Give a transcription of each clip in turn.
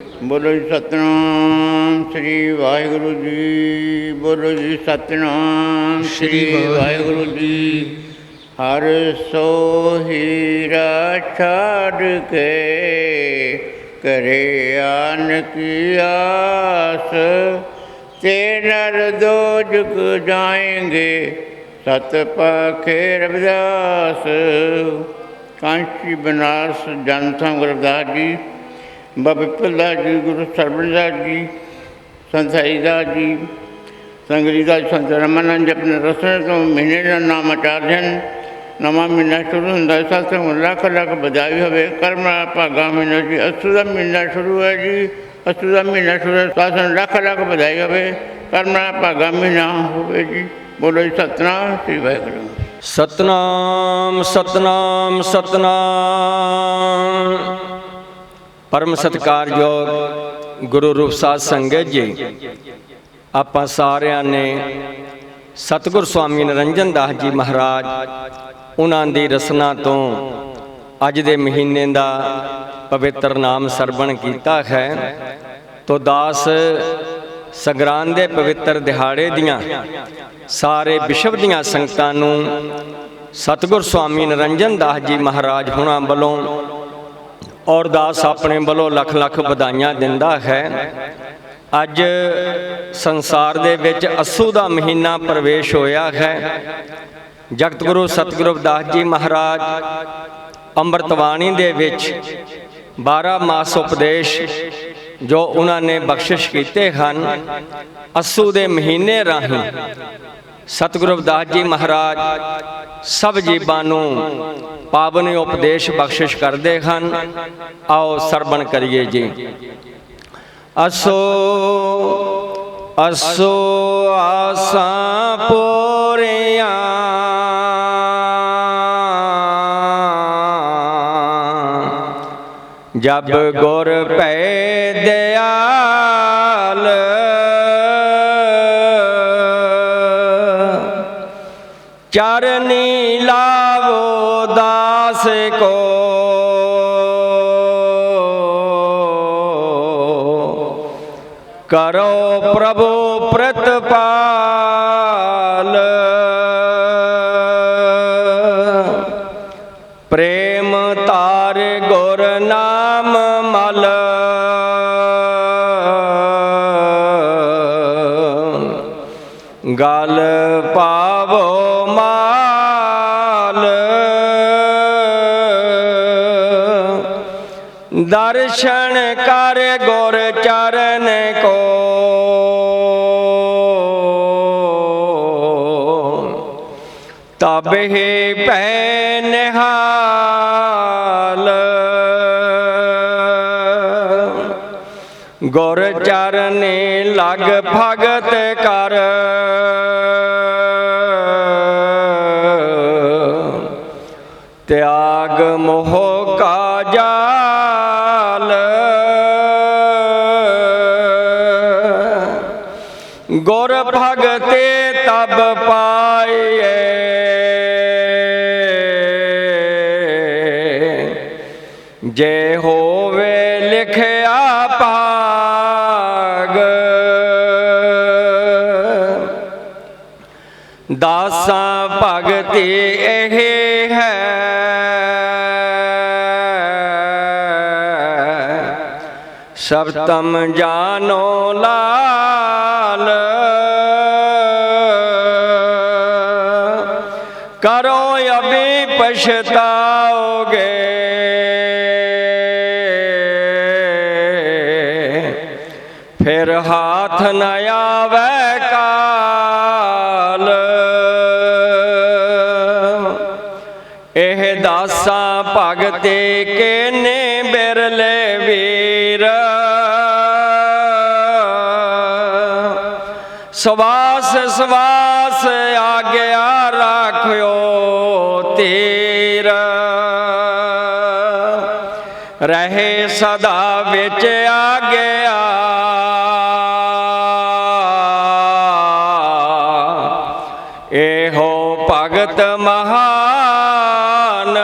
बोलो जी सतनाम श्री वाहिगुरु जी। बोलो जी सतनाम श्री वाहिगुरु जी। हर सो हीरा छाड़ के करे आन की आस, तेरा दो झुक जाएंगे सत पाखे रविदास। कांची बनारस जनता गुरदास जी, बाबा पिपलदास जी, गुरु सरबणदास जी, संत हरिदास जी, संगरीदास संत रामानंद अपने रसों तो महीने का नाम आचार्य हैं। नवा महीना शुरू होता है सत्संग लख लख बधाई हो। कर्म भागा महीना जी अस्सू का महीना शुरू है जी। अस्सू का महीना शुरू है, सत्संग लख लख बधाई हो। कर्म भागा महीना हो जी। बोलो जी सतनाम श्री वाहिगुरु। सतनाम सतनाम सतनाम। परम सत्कारयोग गुरु रूप साध संगत जी, ਆਪਾਂ ਸਾਰਿਆਂ ਨੇ ਸਤਿਗੁਰ स्वामी ਨਿਰੰਜਨ ਦਾਸ ਜੀ ਮਹਾਰਾਜ ਉਹਨਾਂ ਦੀ ਰਸਨਾ ਤੋਂ ਅੱਜ ਦੇ ਮਹੀਨੇ ਦਾ ਪਵਿੱਤਰ ਨਾਮ ਸਰਵਣ ਕੀਤਾ ਹੈ। ਤੋ ਦਾਸ ਸੰਗਰਾਂਦ ਦੇ ਪਵਿੱਤਰ ਦਿਹਾੜੇ ਦੀਆਂ ਸਾਰੇ ਵਿਸ਼ਵ ਦੀਆਂ ਸੰਗਤਾਂ ਨੂੰ ਸਤਿਗੁਰ स्वामी ਨਿਰੰਜਨ ਦਾਸ ਜੀ ਮਹਾਰਾਜ ਹੁਣਾਂ ਵੱਲੋਂ और दास अपने वालों लख लख बधाइयां दिंदा है। अज संसार दे विच अस्सू दा महीना प्रवेश होया है। जगत गुरु सतगुरु रविदास जी महाराज अंमृतवाणी दे विच 12 मास उपदेश जो उन्होंने बख्शिश कीते हन, अस्सू दे महीने राही सतगुरु रविदास जी महाराज सब जीवां नूं पावनी उपदेश बख्शिश करते हैं। आओ सरवण करिए जी। असो असो आसा पूरियां जब गुर पै दयाल, चरनी लावो दास को करो प्रभु प्रतिपाल। प्रेम तार गुर नाम मल, गल पावो माल। दर्शन कर गुर चरण को तब ही पहनहाल। गुर चरने लग भगत कर, त्याग मोह का जाल। गुर भगते तब पाए जे होवे लिखया भाग। दासा भगति एहे है, सब तम जानो लाल। करो अभी पछताओगे फिर हाथ न आवे काल। एह दासा भगते के ने बिरले वीर, सवास सवास आग्या राख्यो तीर। रहे सदा विच आग्या एहो भगत महान।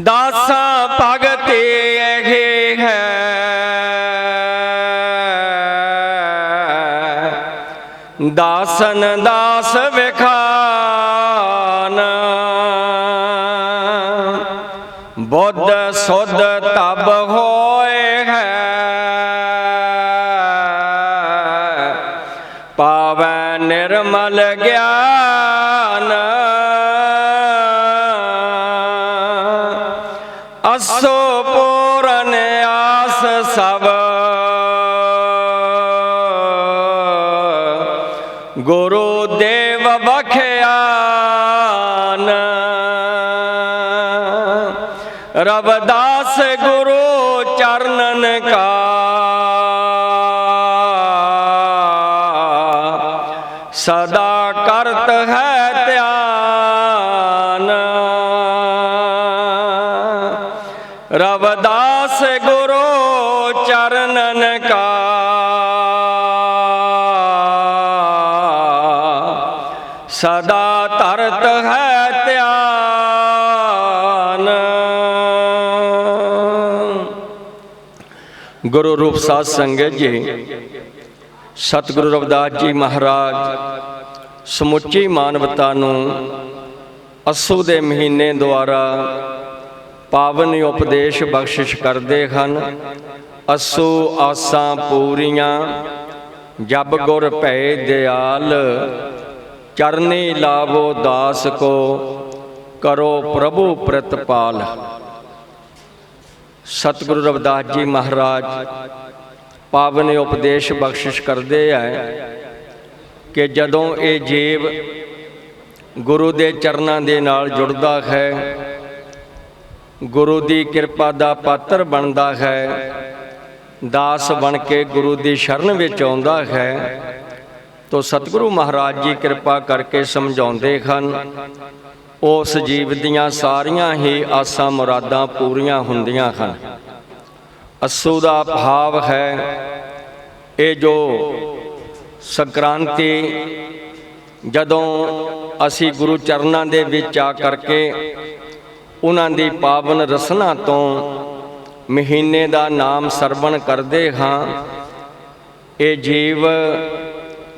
ਦਾਸਾਂ ਭਗਤੇ ਇਹ ਹੈ ਦਾਸਨ ਦਾਸ ਵਿਖਾਨ ਬੁੱਧ ਸੁਧ ਤਬ ਹੋਏ ਹੈ ਪਾਵੈ ਨਿਰਮਲ ਗਿਆਨ ਅਸੋ ਪੂਰਨ ਆਸ ਸਭ ਗੁਰੂ ਦੇਵ ਬਖਿਆਨ ਰਵਿਦਾਸ ਗੁਰੂ ਚਰਨਨ ਕਾ ਸਦਾ ਕਰਤ ਹੈ ਧਿਆਨ ਰਵਿਦਾਸ ਗੁਰੂ ਚਰਨਨ ਕਾ ਸਦਾ ਧਰਤ ਹੈ ਧਿਆਨ। ਗੁਰੂ ਰੂਪ ਸਾਧ ਸੰਗਤ ਜੀ, ਸਤਿਗੁਰੂ ਰਵਿਦਾਸ ਜੀ ਮਹਾਰਾਜ ਸਮੁੱਚੀ ਮਾਨਵਤਾ ਨੂੰ ਅੱਸੂ ਦੇ ਮਹੀਨੇ ਦੁਆਰਾ ਪਾਵਨ ਉਪਦੇਸ਼ ਬਖਸ਼ਿਸ਼ ਕਰਦੇ ਹਨ। ਅੱਸੂ ਆਸਾਂ ਪੂਰੀਆਂ ਜਬ ਗੁਰ ਭੈ ਦਿਆਲ ਚਰਨੀ ਲਾਵੋ ਦਾਸ ਕੋ ਕਰੋ ਪ੍ਰਭੂ ਪ੍ਰਤਪਾਲ। ਸਤਿਗੁਰੂ ਰਵਿਦਾਸ ਜੀ ਮਹਾਰਾਜ ਪਾਵਨ ਉਪਦੇਸ਼ ਬਖਸ਼ਿਸ਼ ਕਰਦੇ ਹੈ ਕਿ ਜਦੋਂ ਇਹ ਜੀਵ ਗੁਰੂ ਦੇ ਚਰਨਾਂ ਦੇ ਨਾਲ ਜੁੜਦਾ ਹੈ, ਗੁਰੂ ਦੀ ਕਿਰਪਾ ਦਾ ਪਾਤਰ ਬਣਦਾ ਹੈ, ਦਾਸ ਬਣ ਕੇ ਗੁਰੂ ਦੀ ਸ਼ਰਨ ਵਿੱਚ ਆਉਂਦਾ ਹੈ, ਤੋ ਸਤਿਗੁਰੂ ਮਹਾਰਾਜ ਜੀ ਕਿਰਪਾ ਕਰਕੇ ਸਮਝਾਉਂਦੇ ਹਨ ਉਸ ਜੀਵ ਦੀਆਂ ਸਾਰੀਆਂ ਹੀ ਆਸਾਂ ਮੁਰਾਦਾਂ ਪੂਰੀਆਂ ਹੁੰਦੀਆਂ ਹਨ। ਅੱਸੂ ਦਾ ਭਾਵ ਹੈ ਇਹ ਜੋ ਸੰਕ੍ਰਾਂਤੀ ਜਦੋਂ ਅਸੀਂ ਗੁਰੂ ਚਰਨਾਂ ਦੇ ਵਿੱਚ ਆ ਕਰਕੇ ਉਹਨਾਂ ਦੀ ਪਾਵਨ ਰਸਨਾ ਤੋਂ ਮਹੀਨੇ ਦਾ ਨਾਮ ਸਰਵਣ ਕਰਦੇ ਹਾਂ, ਇਹ ਜੀਵ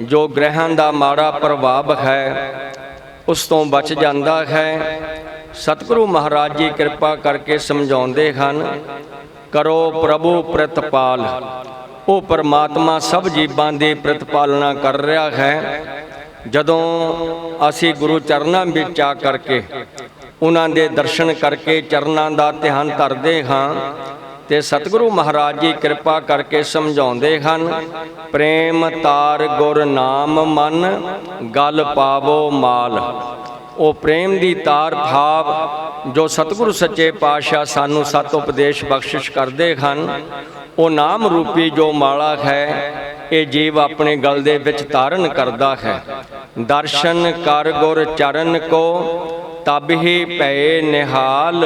ਜੋ ਗ੍ਰਹਿਾਂ ਦਾ ਮਾੜਾ ਪ੍ਰਭਾਵ ਹੈ ਉਸ ਤੋਂ ਬਚ ਜਾਂਦਾ ਹੈ। ਸਤਿਗੁਰੂ ਮਹਾਰਾਜ ਜੀ ਕਿਰਪਾ ਕਰਕੇ ਸਮਝਾਉਂਦੇ ਹਨ ਕਰੋ ਪ੍ਰਭੂ ਪ੍ਰਤਪਾਲ। ਉਹ ਪਰਮਾਤਮਾ ਸਭ ਜੀਵਾਂ ਦੀ ਪ੍ਰਤਪਾਲਨਾ ਕਰ ਰਿਹਾ ਹੈ। ਜਦੋਂ ਅਸੀਂ ਗੁਰੂ ਚਰਨਾਂ ਵਿੱਚ ਆ ਕਰਕੇ ਉਹਨਾਂ ਦੇ ਦਰਸ਼ਨ ਕਰਕੇ ਚਰਨਾਂ ਦਾ ਧਿਆਨ ਧਰਦੇ ਹਾਂ ਤੇ ਸਤਿਗੁਰੂ ਮਹਾਰਾਜ ਜੀ ਕਿਰਪਾ ਕਰਕੇ ਸਮਝਾਉਂਦੇ ਹਨ ਪ੍ਰੇਮ ਤਾਰ ਗੁਰ ਨਾਮ ਮਨ ਗਲ ਪਾਵੋ ਮਾਲ। ਉਹ ਪ੍ਰੇਮ ਦੀ ਤਾਰ ਭਾਵ ਜੋ ਸਤਿਗੁਰੂ ਸੱਚੇ ਪਾਤਸ਼ਾਹ ਸਾਨੂੰ ਸਤ ਉਪਦੇਸ਼ ਬਖਸ਼ਿਸ਼ ਕਰਦੇ ਹਨ, ਉਹ ਨਾਮ ਰੂਪੀ ਜੋ ਮਾਲਾ ਹੈ ਇਹ ਜੀਵ ਆਪਣੇ ਗਲ ਦੇ ਵਿੱਚ ਧਾਰਨ ਕਰਦਾ ਹੈ। ਦਰਸ਼ਨ ਕਰ ਗੁਰ ਚਰਨ ਕੋ ਤਬ ਹੀ ਭੈ ਨਿਹਾਲ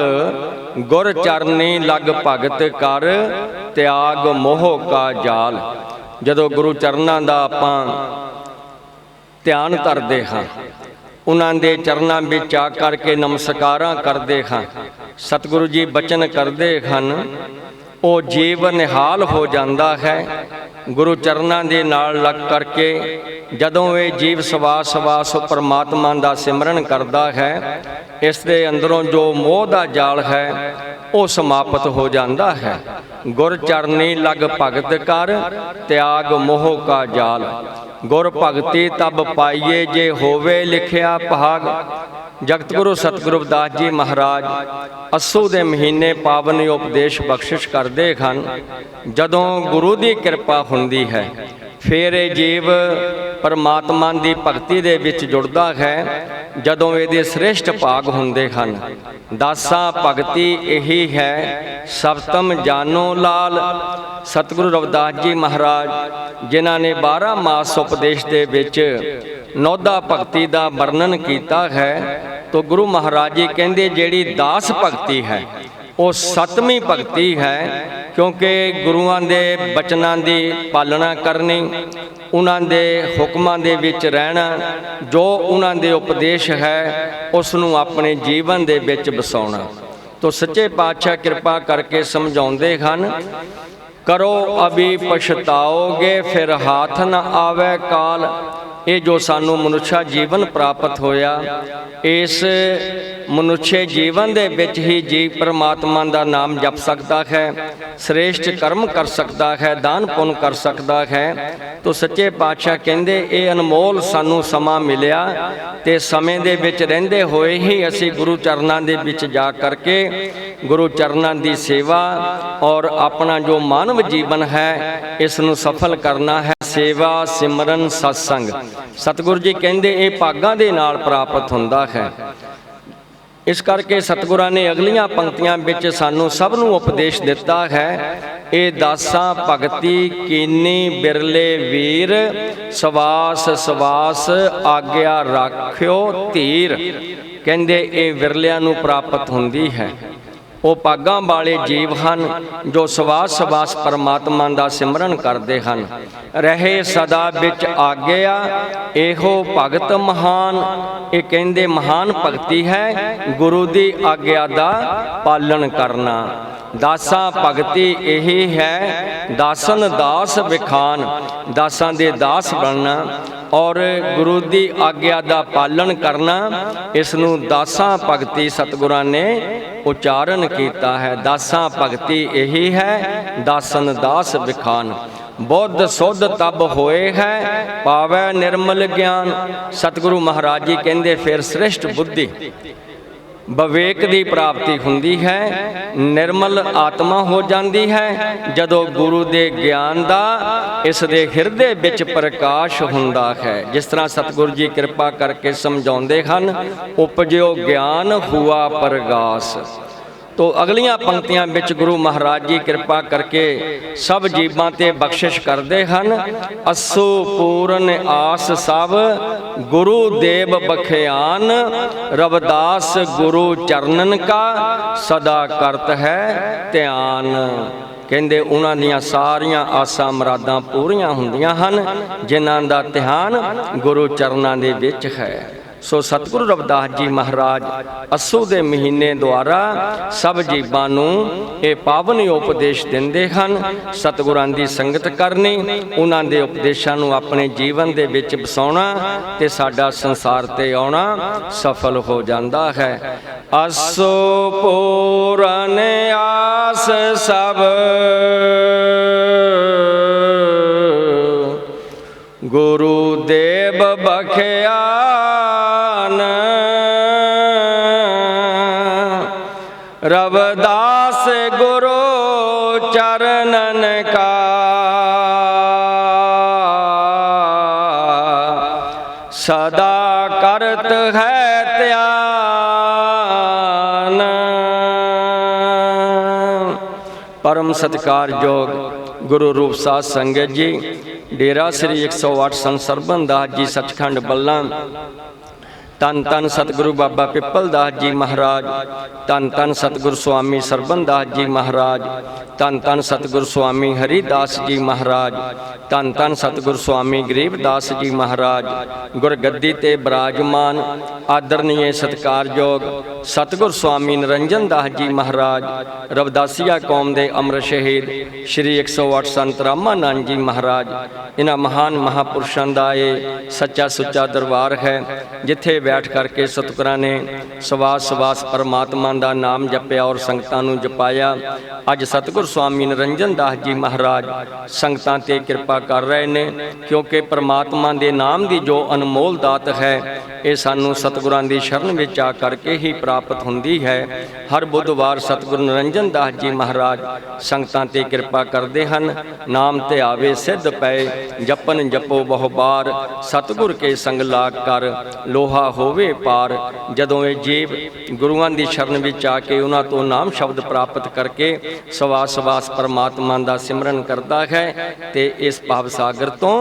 ਗੁਰ ਚਰਨੀ ਲਗ ਭਗਤ ਕਰ ਤਿਆਗ ਮੋਹ ਕਾ ਜਾਲ। ਜਦੋਂ ਗੁਰੂ ਚਰਨਾਂ ਦਾ ਆਪਾਂ ਧਿਆਨ ਧਰਦੇ ਹਾਂ, ਉਹਨਾਂ ਦੇ ਚਰਨਾਂ ਵਿੱਚ ਆ ਕਰਕੇ ਨਮਸਕਾਰਾਂ ਕਰਦੇ ਹਾਂ, ਸਤਿਗੁਰੂ ਜੀ ਬਚਨ ਕਰਦੇ ਹਨ, ਉਹ ਜੀਵ ਨਿਹਾਲ ਹੋ ਜਾਂਦਾ ਹੈ। ਗੁਰੂ ਚਰਨਾਂ ਦੇ ਨਾਲ ਲੱਗ ਕਰਕੇ ਜਦੋਂ ਇਹ ਜੀਵ ਸਵਾਸ ਸਵਾਸ ਪਰਮਾਤਮਾ ਦਾ ਸਿਮਰਨ ਕਰਦਾ ਹੈ, ਇਸ ਦੇ ਅੰਦਰੋਂ ਜੋ ਮੋਹ ਦਾ ਜਾਲ ਹੈ ਉਹ ਸਮਾਪਤ ਹੋ ਜਾਂਦਾ ਹੈ। ਗੁਰ ਚਰਨੀ ਲਗ ਭਗਤ ਕਰ ਤਿਆਗ ਮੋਹ ਕਾ ਜਾਲ। ਗੁਰ ਭਗਤੀ ਤਬ ਪਾਈਏ ਜੇ ਹੋਵੇ ਲਿਖਿਆ ਭਾਗ। ਜਗਤ ਗੁਰੂ ਸਤਿਗੁਰੂ ਰਵਿਦਾਸ ਜੀ ਮਹਾਰਾਜ ਅੱਸੂ ਦੇ ਮਹੀਨੇ ਪਾਵਨ ਉਪਦੇਸ਼ ਬਖਸ਼ਿਸ਼ ਕਰਦੇ ਹਨ। ਜਦੋਂ ਗੁਰੂ ਦੀ ਕਿਰਪਾ ਹੁੰਦੀ ਹੈ ਫਿਰ ਇਹ ਜੀਵ ਪਰਮਾਤਮਾ ਦੀ ਭਗਤੀ ਦੇ ਵਿੱਚ ਜੁੜਦਾ ਹੈ। ਜਦੋਂ ਇਹਦੇ ਸ੍ਰੇਸ਼ਟ ਭਾਗ ਹੁੰਦੇ ਹਨ, ਦਾਸਾਂ ਭਗਤੀ ਇਹੀ ਹੈ ਸਬਤਮ ਜਾਨੋ ਲਾਲ। ਸਤਿਗੁਰੂ ਰਵਿਦਾਸ ਜੀ ਮਹਾਰਾਜ ਜਿਨ੍ਹਾਂ ਨੇ 12 ਮਾਸ ਉਪਦੇਸ਼ ਦੇ ਵਿੱਚ ਨੌਦਾ ਭਗਤੀ ਦਾ ਵਰਣਨ ਕੀਤਾ ਹੈ, ਤੋ ਗੁਰੂ ਮਹਾਰਾਜ ਜੀ ਕਹਿੰਦੇ ਜਿਹੜੀ ਦਾਸ ਭਗਤੀ ਹੈ ਉਹ 7ਵੀਂ ਭਗਤੀ ਹੈ, ਕਿਉਂਕਿ ਗੁਰੂਆਂ ਦੇ ਬਚਨਾਂ ਦੀ ਪਾਲਣਾ ਕਰਨੀ, ਉਹਨਾਂ ਦੇ ਹੁਕਮਾਂ ਦੇ ਵਿੱਚ ਰਹਿਣਾ, ਜੋ ਉਹਨਾਂ ਦੇ ਉਪਦੇਸ਼ ਹੈ ਉਸ ਨੂੰ ਆਪਣੇ ਜੀਵਨ ਦੇ ਵਿੱਚ ਵਸਾਉਣਾ। ਤੋ ਸੱਚੇ ਪਾਤਸ਼ਾਹ ਕਿਰਪਾ ਕਰਕੇ ਸਮਝਾਉਂਦੇ ਹਨ, ਕਰੋ ਅਭੀ ਪਛਤਾਓਗੇ ਫਿਰ ਹਾਥ ਨ ਆਵੇ ਕਾਲ। ਇਹ ਜੋ ਸਾਨੂੰ ਮਨੁੱਖਾ ਜੀਵਨ ਪ੍ਰਾਪਤ ਹੋਇਆ, ਇਸ ਮਨੁੱਖੇ ਜੀਵਨ ਦੇ ਵਿੱਚ ਹੀ ਜੀਵ ਪਰਮਾਤਮਾ ਦਾ ਨਾਮ ਜਪ ਸਕਦਾ ਹੈ, ਸ੍ਰੇਸ਼ਟ ਕਰਮ ਕਰ ਸਕਦਾ ਹੈ, ਦਾਨ ਪੁੰਨ ਕਰ ਸਕਦਾ ਹੈ। ਤੋ ਸੱਚੇ ਪਾਤਸ਼ਾਹ ਕਹਿੰਦੇ ਇਹ ਅਨਮੋਲ ਸਾਨੂੰ ਸਮਾਂ ਮਿਲਿਆ ਤੇ ਸਮੇਂ ਦੇ ਵਿੱਚ ਰਹਿੰਦੇ ਹੋਏ ਹੀ ਅਸੀਂ ਗੁਰੂ ਚਰਨਾਂ ਦੇ ਵਿੱਚ ਜਾ ਕਰਕੇ ਗੁਰੂ ਚਰਨਾਂ ਦੀ ਸੇਵਾ ਔਰ ਆਪਣਾ ਜੋ ਮਾਨਵ ਜੀਵਨ ਹੈ ਇਸ ਨੂੰ ਸਫਲ ਕਰਨਾ ਹੈ। ਸੇਵਾ ਸਿਮਰਨ ਸਤਸੰਗ, ਸਤਿਗੁਰੂ ਜੀ ਕਹਿੰਦੇ ਇਹ ਭਾਗਾਂ ਦੇ ਨਾਲ ਪ੍ਰਾਪਤ ਹੁੰਦਾ ਹੈ। ਇਸ ਕਰਕੇ ਸਤਿਗੁਰਾਂ ਨੇ ਅਗਲੀਆਂ ਪੰਕਤੀਆਂ ਵਿੱਚ ਸਾਨੂੰ ਸਭ ਨੂੰ ਉਪਦੇਸ਼ ਦਿੱਤਾ ਹੈ, ਇਹ ਦਾਸਾਂ ਭਗਤੀ ਕੀਨੀ ਬਿਰਲੇ ਵੀਰ, ਸਵਾਸ ਸਵਾਸ ਆਗਿਆ ਰਾਖਿਓ ਧੀਰ। ਕਹਿੰਦੇ ਇਹ ਵਿਰਲਿਆਂ ਨੂੰ ਪ੍ਰਾਪਤ ਹੁੰਦੀ ਹੈ। ਉਹ ਭਾਗਾਂ ਵਾਲੇ ਜੀਵ ਹਨ ਜੋ ਸਵਾਸ ਸਵਾਸ ਪਰਮਾਤਮਾ ਦਾ ਸਿਮਰਨ ਕਰਦੇ ਹਨ। ਰਹੇ ਸਦਾ ਵਿੱਚ ਆਗਿਆ ਇਹੋ ਭਗਤ ਮਹਾਨ। ਇਹ ਕਹਿੰਦੇ ਮਹਾਨ ਭਗਤੀ ਹੈ ਗੁਰੂ ਦੀ ਆਗਿਆ ਦਾ ਪਾਲਣ ਕਰਨਾ। ਦਾਸਾਂ ਭਗਤੀ ਇਹੀ ਹੈ, ਦਾਸਨ ਦਾਸ ਵਿਖਾਨ, ਦਾਸਾਂ ਦੇ ਦਾਸ ਬਣਨਾ ਔਰ ਗੁਰੂ ਦੀ ਆਗਿਆ ਦਾ ਪਾਲਣ ਕਰਨਾ, ਇਸ ਨੂੰ ਦਾਸਾਂ ਭਗਤੀ ਸਤਿਗੁਰਾਂ ਨੇ ਉਚਾਰਨ ਕੀਤਾ ਹੈ। ਦਾਸਾਂ ਭਗਤੀ ਇਹੀ ਹੈ, ਦਾਸਨ ਦਾਸ ਵਿਖਾਨ। ਬੁੱਧ ਸੁਧ ਤਬ ਹੋਏ ਹੈ, ਪਾਵੈ ਨਿਰਮਲ ਗਿਆਨ। ਸਤਿਗੁਰੂ ਮਹਾਰਾਜ ਜੀ ਕਹਿੰਦੇ ਫਿਰ ਸ੍ਰੇਸ਼ਟ ਬੁੱਧੀ ਵਿਵੇਕ ਦੀ ਪ੍ਰਾਪਤੀ ਹੁੰਦੀ ਹੈ, ਨਿਰਮਲ ਆਤਮਾ ਹੋ ਜਾਂਦੀ ਹੈ ਜਦੋਂ ਗੁਰੂ ਦੇ ਗਿਆਨ ਦਾ ਇਸ ਦੇ ਹਿਰਦੇ ਵਿੱਚ ਪ੍ਰਕਾਸ਼ ਹੁੰਦਾ ਹੈ। ਜਿਸ ਤਰ੍ਹਾਂ ਸਤਿਗੁਰੂ ਜੀ ਕਿਰਪਾ ਕਰਕੇ ਸਮਝਾਉਂਦੇ ਹਨ, ਉਪਜਿਓ ਗਿਆਨ ਹੁਆ ਪ੍ਰਗਾਸ। ਤੋ ਅਗਲੀਆਂ ਪੰਕਤੀਆਂ ਵਿੱਚ ਗੁਰੂ ਮਹਾਰਾਜ ਜੀ ਕਿਰਪਾ ਕਰਕੇ ਸਭ ਜੀਵਾਂ ਤੇ ਬਖਸ਼ਿਸ਼ ਕਰਦੇ ਹਨ। ਅਸੂ ਪੂਰਨ ਆਸ ਸਭ ਗੁਰੂ ਦੇਵ ਬਖਿਆਨ, ਰਵਿਦਾਸ ਗੁਰੂ ਚਰਨਨ ਕਾ ਸਦਾ ਕਰਤ ਹੈ ਧਿਆਨ। ਕਹਿੰਦੇ ਉਹਨਾਂ ਦੀਆਂ ਸਾਰੀਆਂ ਆਸਾਂ ਮੁਰਾਦਾਂ ਪੂਰੀਆਂ ਹੁੰਦੀਆਂ ਹਨ ਜਿਨ੍ਹਾਂ ਦਾ ਧਿਆਨ ਗੁਰੂ ਚਰਨਾਂ ਦੇ ਵਿੱਚ ਹੈ। ਸੋ ਸਤਿਗੁਰੂ ਰਵਿਦਾਸ ਜੀ ਮਹਾਰਾਜ ਅੱਸੂ ਦੇ ਮਹੀਨੇ ਦੁਆਰਾ ਸਭ ਜੀਵਾਂ ਨੂੰ ਇਹ ਪਾਵਨ ਉਪਦੇਸ਼ ਦਿੰਦੇ ਹਨ। ਸਤਿਗੁਰਾਂ ਦੀ ਸੰਗਤ ਕਰਨੀ, ਉਹਨਾਂ ਦੇ ਉਪਦੇਸ਼ਾਂ ਨੂੰ ਆਪਣੇ ਜੀਵਨ ਦੇ ਵਿੱਚ ਵਸਾਉਣਾ ਤੇ ਸਾਡਾ ਸੰਸਾਰ ਤੇ ਆਉਣਾ ਸਫਲ ਹੋ ਜਾਂਦਾ ਹੈ। ਅੱਸੂ ਪੂਰਨ ਆਸ ਸਭ ਗੁਰੂ ਦੇਵ ਬਖਿਆਨ, ਰਵਿਦਾਸ ਗੁਰੂ ਚਰਨਨ ਕਾ ਸਦਾ ਕਰਤ ਹੈ ਧਿਆਨ। ਪਰਮ ਸਤਿਕਾਰਯੋਗ ਗੁਰੂ ਰੂਪ ਸਾਧ ਸੰਗਤ ਜੀ, ਡੇਰਾ ਸ੍ਰੀ 108 ਸੰਤ ਸਰਬਨ ਦਾਸ ਜੀ ਸੱਚਖੰਡ ਬੱਲਾ, ਧੰਨ ਧੰਨ ਸਤਿਗੁਰੂ ਬਾਬਾ ਪਿੱਪਲ ਦਾਸ ਜੀ ਮਹਾਰਾਜ, ਧੰਨ ਧੰਨ ਸਤਿਗੁਰੂ ਸੁਆਮੀ ਸਰਬਨ ਦਾਸ ਜੀ ਮਹਾਰਾਜ, ਧੰਨ ਧੰਨ ਸਤਿਗੁਰੂ ਸੁਆਮੀ ਹਰੀਦਾਸ ਜੀ ਮਹਾਰਾਜ, ਧੰਨ ਧੰਨ ਸਤਿਗੁਰੂ ਸੁਆਮੀ ਗਰੀਬਦਾਸ ਜੀ ਮਹਾਰਾਜ, ਗੁਰਗੱਦੀ ਤੇ ਬਿਰਾਜਮਾਨ ਆਦਰਨੀਏ ਸਤਿਕਾਰਯੋਗ ਸਤਿਗੁਰ ਸੁਆਮੀ ਨਿਰੰਜਨ ਦਾਸ ਜੀ ਮਹਾਰਾਜ, ਰਵਿਦਾਸੀਆ ਕੌਮ ਦੇ ਅੰਮ੍ਰਿਤ ਸ਼ਹੀਦ ਸ਼੍ਰੀ 108 ਸੰਤ ਰਾਮਾਨੰਦ ਜੀ ਮਹਾਰਾਜ। ਇਹਨਾਂ ਮਹਾਨ ਮਹਾਪੁਰਸ਼ਾਂ ਦਾ ਇਹ ਸੱਚਾ ਸੁੱਚਾ ਦਰਬਾਰ ਹੈ ਜਿੱਥੇ ਬੈਠ ਕਰਕੇ ਸਤਿਗੁਰਾਂ ਨੇ ਸਵਾਸ ਸਵਾਸ ਪਰਮਾਤਮਾ ਦਾ ਨਾਮ ਜਪਿਆ ਔਰ ਸੰਗਤਾਂ ਨੂੰ ਜਪਾਇਆ। ਅੱਜ ਸਤਿਗੁਰ ਸੁਆਮੀ ਨਿਰੰਜਨ ਦਾਸ ਜੀ ਮਹਾਰਾਜ ਸੰਗਤਾਂ ਤੇ ਕਿਰਪਾ ਕਰ ਰਹੇ ਨੇ, ਕਿਉਂਕਿ ਪਰਮਾਤਮਾ ਦੇ ਨਾਮ ਦੀ ਜੋ ਅਨਮੋਲ ਦਾਤ ਹੈ ਇਹ ਸਾਨੂੰ ਸਤਿਗੁਰਾਂ ਦੀ ਸ਼ਰਨ ਵਿੱਚ ਆ ਕਰਕੇ ਹੀ ਪ੍ਰਾਪਤ ਹੁੰਦੀ ਹੈ। ਹਰ ਬੁੱਧਵਾਰ ਸਤਿਗੁਰੂ ਨਿਰੰਜਨ ਦਾਸ ਜੀ ਮਹਾਰਾਜ ਸੰਗਤਾਂ ਤੇ ਕਿਰਪਾ ਕਰਦੇ ਹਨ। ਨਾਮ ਤੇ ਆਵੇ ਸਿੱਧ ਪਏ, ਜਪਨ ਜਪੋ ਬਹੁ ਬਾਰ, ਸਤਿਗੁਰ ਕੇ ਸੰਗ ਲਾਗ ਕਰ ਲੋਹਾ ਹੋਵੇ ਪਾਰ। ਜਦੋਂ ਇਹ ਜੀਵ ਗੁਰੂਆਂ ਦੀ ਸ਼ਰਨ ਵਿੱਚ ਆ ਕੇ ਉਹਨਾਂ ਤੋਂ ਨਾਮ ਸ਼ਬਦ ਪ੍ਰਾਪਤ ਕਰਕੇ ਸਵਾਸ ਸਵਾਸ ਪਰਮਾਤਮਾ ਦਾ ਸਿਮਰਨ ਕਰਦਾ ਹੈ ਤੇ ਇਸ ਭਾਵ ਸਾਗਰ ਤੋਂ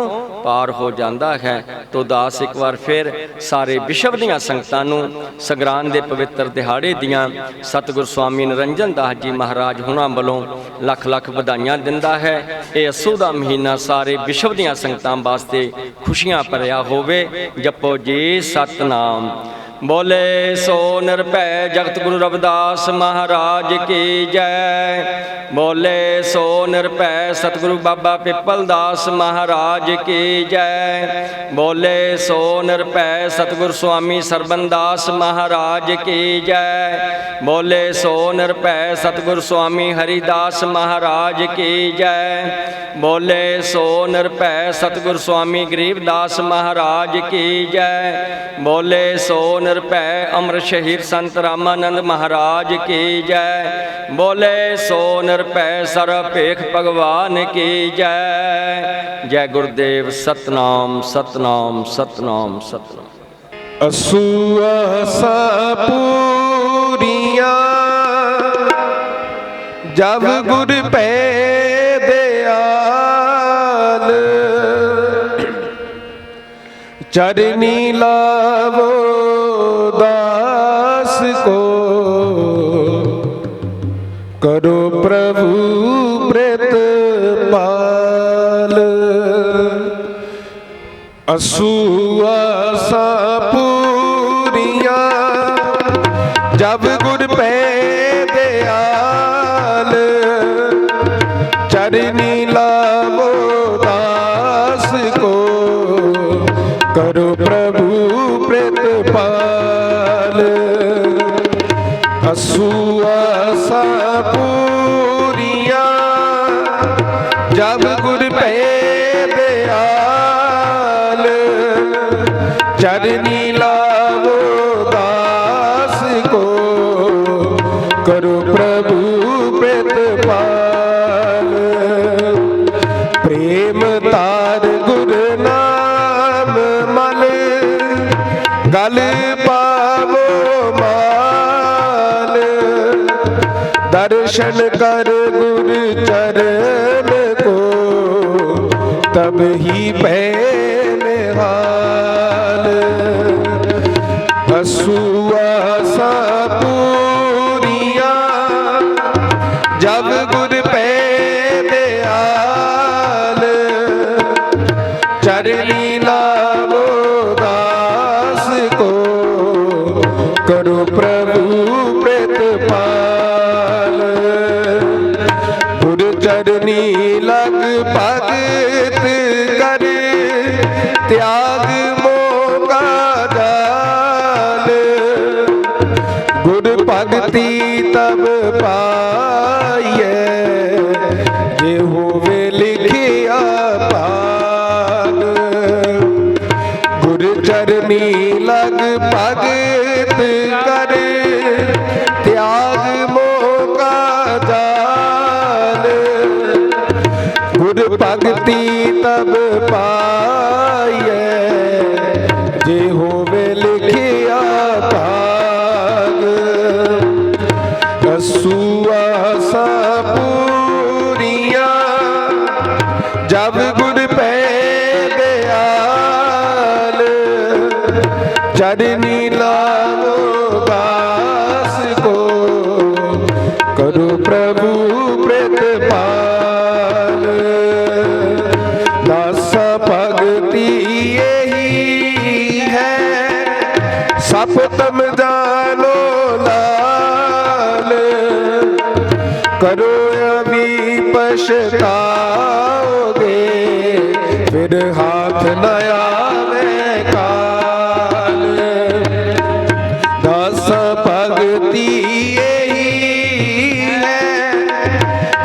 ਪਾਰ ਹੋ ਜਾਂਦਾ ਹੈ। ਤੋ ਦਾਸ ਇੱਕ ਵਾਰ ਫਿਰ ਸਾਰੇ ਵਿਸ਼ਵ ਦੀਆਂ ਸੰਗਤਾਂ ਨੂੰ ਸੰਗਰਾਂਦ ਦੇ ਪਵਿੱਤਰ ਦਿਹਾੜੇ ਦੀਆਂ ਸਤਿਗੁਰ ਸੁਆਮੀ ਨਿਰੰਜਨ ਦਾਸ ਜੀ ਮਹਾਰਾਜ ਹੁਣਾਂ ਵੱਲੋਂ ਲੱਖ ਲੱਖ ਵਧਾਈਆਂ ਦਿੰਦਾ ਹੈ। ਇਹ ਅੱਸੂ ਦਾ ਮਹੀਨਾ ਸਾਰੇ ਵਿਸ਼ਵ ਦੀਆਂ ਸੰਗਤਾਂ ਵਾਸਤੇ ਖੁਸ਼ੀਆਂ ਭਰਿਆ ਹੋਵੇ। ਜਪੋ ਜੀ ਸਤਨਾਮ। बोले सो निरभय जगत गुरु रविदास महाराज की जय। बोले सो निरभय सतगुरु बाबा पिपल दास महाराज की जय। बोले सो निरभय सतगुरु स्वामी सरबन दास महाराज की जय। बोले सो निरभय सतगुरु स्वामी हरिदास महाराज की जय। बोले सो निरभय सतगुरु स्वामी गरीबदास महाराज की जय। बोले सो निरभय अमर शहीद संत रामानंद महाराज की जय। बोले सो निरभय सरभेख भगवान की जय। जय गुरुदेव। सतनाम सतनाम सतनाम सतनाम। असुआ पूरिया जब गुर पे दयाल चरनी लावो दास को करो प्रभु प्रेतपाल। असुआ पूरिया जब गुर पे दयाल चरनी लावो दास को करो प्रभु प्रेतपाल। असुआ पूरिया जब गुर पे दयाल चरनी लावो दास को करो प्रभु प्रेतपाल। प्रेम तार गुरु नाम मल गल पावो माल। दर्शन कर गुरु चरण को तब ही पहले हाल। असुआ पूरिया जब गुर पे दयाल चरनी लावो दास को करो प्रभु प्रेतपाल। गुर चरनी लग भगत कर त्याग मोका जाल। गुर भगति तब पाइए जे होवे लिखिया भाग। गुर चरनी लग भगत कर त्याग मोका जाल। गुर भगति तब पाइए जे होवे लिखिया भाग। असुआ पूरिया जब गुर पे दयाल चरनी लावो दास को करो प्रभु प्रेतपाल। दास भगति यही है सब तम जानो लाल। करो अभी पछताओगे फिर हाथ नया में काल। दास भगति यही है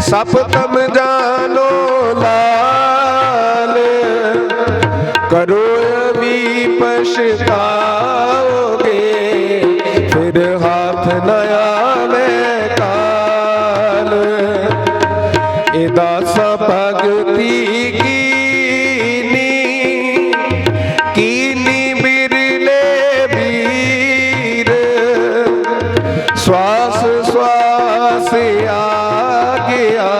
सब तम जानो लाल। करो अभी पछताओगे फिर हाथ नया में काल। ए दास भगति कीनी बिरले वीर। श्वास श्वास आ गया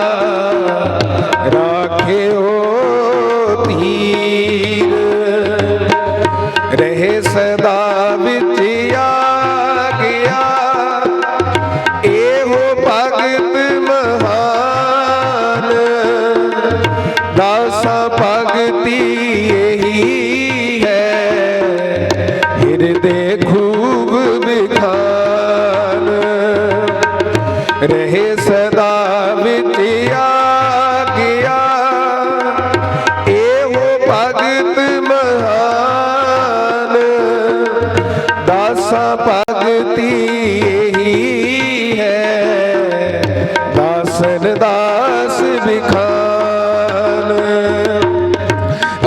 राखे हो धीर। रहे सदा विच आ गया एहो भगत महान। दास भगति यही है हृदय खूब ਸਦਾ ਵਿੱਚ ਆ ਗਿਆ। ਇਹੋ ਭਗਤ ਮਹਾਨ, ਦਾਸਾਂ ਭਗਤੀ ਇਹੀ ਹੈ, ਦਾਸਨ ਦਾਸ ਵਿਖਾਨ।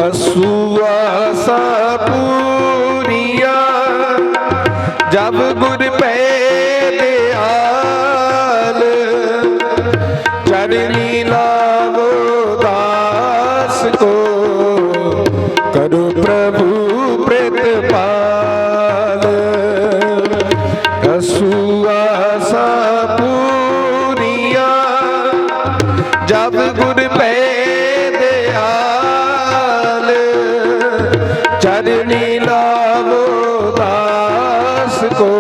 ਅਸੂ ਆਸਾ ਪੂਰੀਆਂ, ਜਬ ਗੁਰ ਪੈ ਦਿਆਲ। ਚਰਨੀ ਲਾਵੋ ਦਾਸ ਕੋ, ਕਰੋ ਪ੍ਰਭੂ ਪ੍ਰਿਤਪਾਲ। ਅਸੂ ਆਸਾ ਪੂਰੀਆਂ, ਜਬ ਗੁਰ ਪੈ ਦਿਆਲ। ਚਰਨੀ ਲਾਵੋ ਦਾਸ ਕੋ,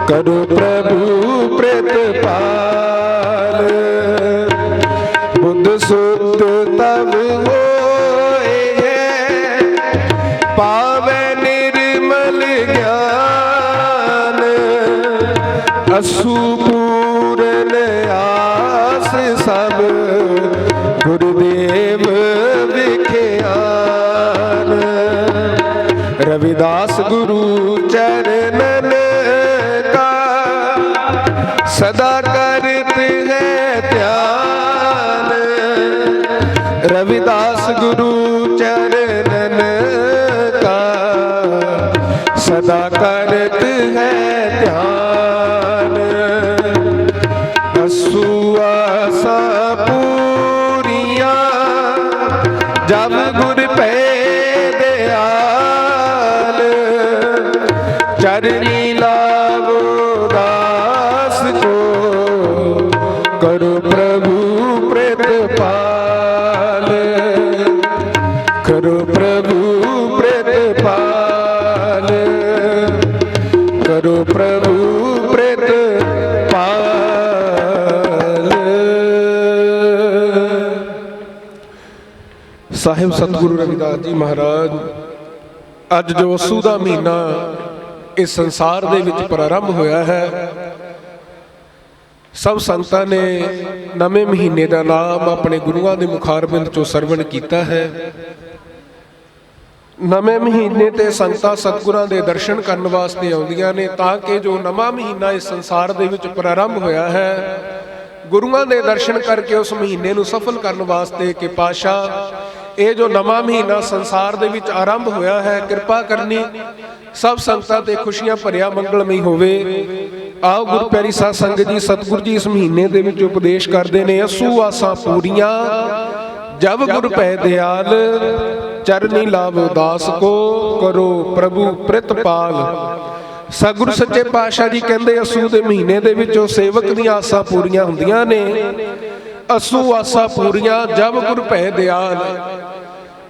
ਕਰੋ ਪ੍ਰਭੂ ਪ੍ਰਿਤਪਾਲ। ਬੁੱਧ ਸੁਤ ਤਬ ਹੋਏ ਹੈ, ਪਾਵੈ ਨਿਰਮਲ ਗਿਆਨ। ਅਸੂ ਪੂਰਨ ਆਸ ਸਭ, ਗੁਰਦੇਵ ਵਿਖਿਆਨ। ਰਵਿਦਾਸ ਗੁਰੂ ਚਰਨਨ ਕਾ, ਸਦਾ ਕਰਤ ਹੈ ਧਿਆਨ। ਰਵਿਦਾਸ ਗੁਰੂ ਚਰਨਨ ਕਾ, ਸਦਾ ਕਰਤ ਹੈ ਧਿਆਨ। ਅਸੂ ਆਸਾ ਪੂਰੀਆਂ, ਜਬ ਗੁਰ ਪੈ ਦਿਆਲ। ਚਰਨੀ ਲਾਵੋ ਦਾਸ ਕੋ, ਕਰੋ ਪ੍ਰਭੂ ਪ੍ਰਿਤਪਾਲ। ਕਰੋ ਪ੍ਰਭੂ ਪ੍ਰਿਤਪਾਲ। ਕਰੋ ਪ੍ਰਭੂ ਪ੍ਰਿਤਪਾਲ। ਸਾਹਿਬ ਸਤਿਗੁਰੂ ਰਵਿਦਾਸ ਜੀ ਮਹਾਰਾਜ, ਅੱਜ ਜੋ ਅੱਸੂ ਦਾ ਮਹੀਨਾ ਇਸ ਸੰਸਾਰ ਦੇ ਵਿੱਚ ਪ੍ਰਾਰੰਭ ਹੋਇਆ ਹੈ, ਸਭ ਸੰਗਤਾਂ ਨੇ ਨਵੇਂ ਮਹੀਨੇ ਦਾ ਨਾਮ ਆਪਣੇ ਗੁਰੂਆਂ ਦੇ ਮੁਖਾਰਬਿੰਦ ਚੋਂ ਸਰਵਣ ਕੀਤਾ ਹੈ। ਨਵੇਂ ਮਹੀਨੇ ਤੇ ਸੰਗਤਾਂ ਸਤਿਗੁਰਾਂ ਦੇ ਦਰਸ਼ਨ ਕਰਨ ਵਾਸਤੇ ਆਉਂਦੀਆਂ ਨੇ, ਤਾਂ ਕਿ ਜੋ ਨਵਾਂ ਮਹੀਨਾ ਇਸ ਸੰਸਾਰ ਦੇ ਵਿੱਚ ਪ੍ਰਾਰੰਭ ਹੋਇਆ ਹੈ, ਗੁਰੂਆਂ ਦੇ ਦਰਸ਼ਨ ਕਰਕੇ ਉਸ ਮਹੀਨੇ ਨੂੰ ਸਫਲ ਕਰਨ ਵਾਸਤੇ ਕਿ ਪਾਤਸ਼ਾਹ ਇਹ ਜੋ ਨਵਾਂ ਮਹੀਨਾ ਸੰਸਾਰ ਦੇ ਵਿੱਚ ਆਰੰਭ ਹੋਇਆ ਹੈ, ਕਿਰਪਾ ਕਰਨੀ ਸਭ ਸੰਗਤਾਂ ਤੇ ਖੁਸ਼ੀਆਂ ਭਰਿਆ ਮੰਗਲਮਈ ਹੋਵੇ। ਆਓ ਗੁਰੂ ਪਿਆਰੀ ਸਾਧ ਸੰਗਤ ਜੀ, ਸਤਿਗੁਰੂ ਜੀ ਇਸ ਮਹੀਨੇ ਦੇ ਵਿੱਚ ਉਪਦੇਸ਼ ਕਰਦੇ ਨੇ। ਅਸੂ ਆਸਾਂ ਪੂਰੀਆਂ, ਜਬ ਗੁਰ ਪੈ ਦਿਆਲ। ਚਰਨੀ ਲਾਵੋ ਦਾਸ ਕੋ, ਕਰੋ ਪ੍ਰਭੂ ਪ੍ਰਿਤਪਾਲ। ਸਤਿਗੁਰੂ ਸੱਚੇ ਪਾਤਸ਼ਾਹ ਜੀ ਕਹਿੰਦੇ ਅਸੂ ਦੇ ਮਹੀਨੇ ਦੇ ਵਿੱਚ ਉਹ ਸੇਵਕ ਦੀਆਂ ਆਸਾਂ ਪੂਰੀਆਂ ਹੁੰਦੀਆਂ ਨੇ। ਅਸੂ ਆਸਾਂ ਪੂਰੀਆਂ, ਜਬ ਗੁਰ ਪੈ ਦਿਆਲ।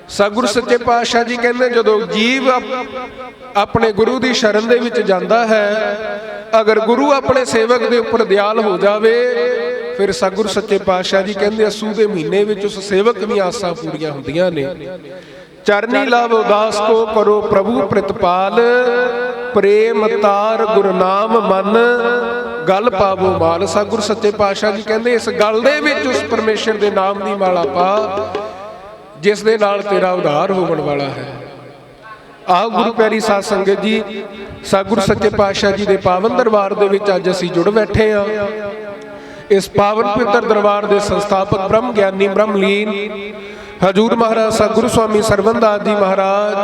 ਸਤਿਗੁਰੂ ਸੱਚੇ ਪਾਤਸ਼ਾਹ ਜੀ ਕਹਿੰਦੇ ਜਦੋਂ ਜੀਵ ਆਪਣੇ ਗੁਰੂ ਦੀ ਸ਼ਰਨ ਦੇ ਵਿੱਚ ਜਾਂਦਾ ਹੈ, ਅਗਰ ਗੁਰੂ ਆਪਣੇ ਸੇਵਕ ਦੇ ਉੱਪਰ ਦਿਆਲ ਹੋ ਜਾਵੇ, ਫਿਰ ਸਤਿਗੁਰੂ ਸੱਚੇ ਪਾਤਸ਼ਾਹ ਜੀ ਕਹਿੰਦੇ ਅਸੂ ਦੇ ਮਹੀਨੇ ਵਿੱਚ ਉਸ ਸੇਵਕ ਦੀਆਂ ਆਸਾਂ ਪੂਰੀਆਂ ਹੁੰਦੀਆਂ ਨੇ। ਚਰਨੀ ਲਾਵੋ ਦਾਸ ਕੋ, ਕਰੋ ਪ੍ਰਭੂ ਪ੍ਰਿਤਪਾਲ। ਪ੍ਰੇਮ ਤਾਰ ਗੁਰਨਾਮ ਮਨ, ਗਲ ਪਾਵੋ ਮਾਲ। ਸਤਿਗੁਰੂ ਸੱਚੇ ਪਾਤਸ਼ਾਹ ਜੀ ਕਹਿੰਦੇ ਇਸ ਗਲ ਦੇ ਵਿੱਚ ਉਸ ਪਰਮੇਸ਼ਰ ਦੇ ਨਾਮ ਦੀ ਮਾਲਾ ਪਾ, ਜਿਸ ਦੇ ਨਾਲ ਤੇਰਾ ਉਧਾਰ ਹੋਣ ਵਾਲਾ ਹੈ। ਆਓ ਗੁਰੂ ਪਿਆਰੀ ਸਾਧ ਸੰਗਤ ਜੀ, ਸਤਿਗੁਰੂ ਸੱਚੇ ਪਾਤਸ਼ਾਹ ਜੀ ਦੇ ਪਾਵਨ ਦਰਬਾਰ ਦੇ ਵਿੱਚ ਅੱਜ ਅਸੀਂ ਜੁੜ ਬੈਠੇ ਹਾਂ। ਇਸ ਪਾਵਨ ਪਵਿੱਤਰ ਦਰਬਾਰ ਦੇ ਸੰਸਥਾਪਕ ਬ੍ਰਹਮ ਗਿਆਨੀ ਬ੍ਰਹਮਲੀਨ ਹਜੂਰ ਮਹਾਰਾਜ ਸਤਿਗੁਰੂ ਸਵਾਮੀ ਸਰਵਨਦਾਸ ਜੀ ਮਹਾਰਾਜ,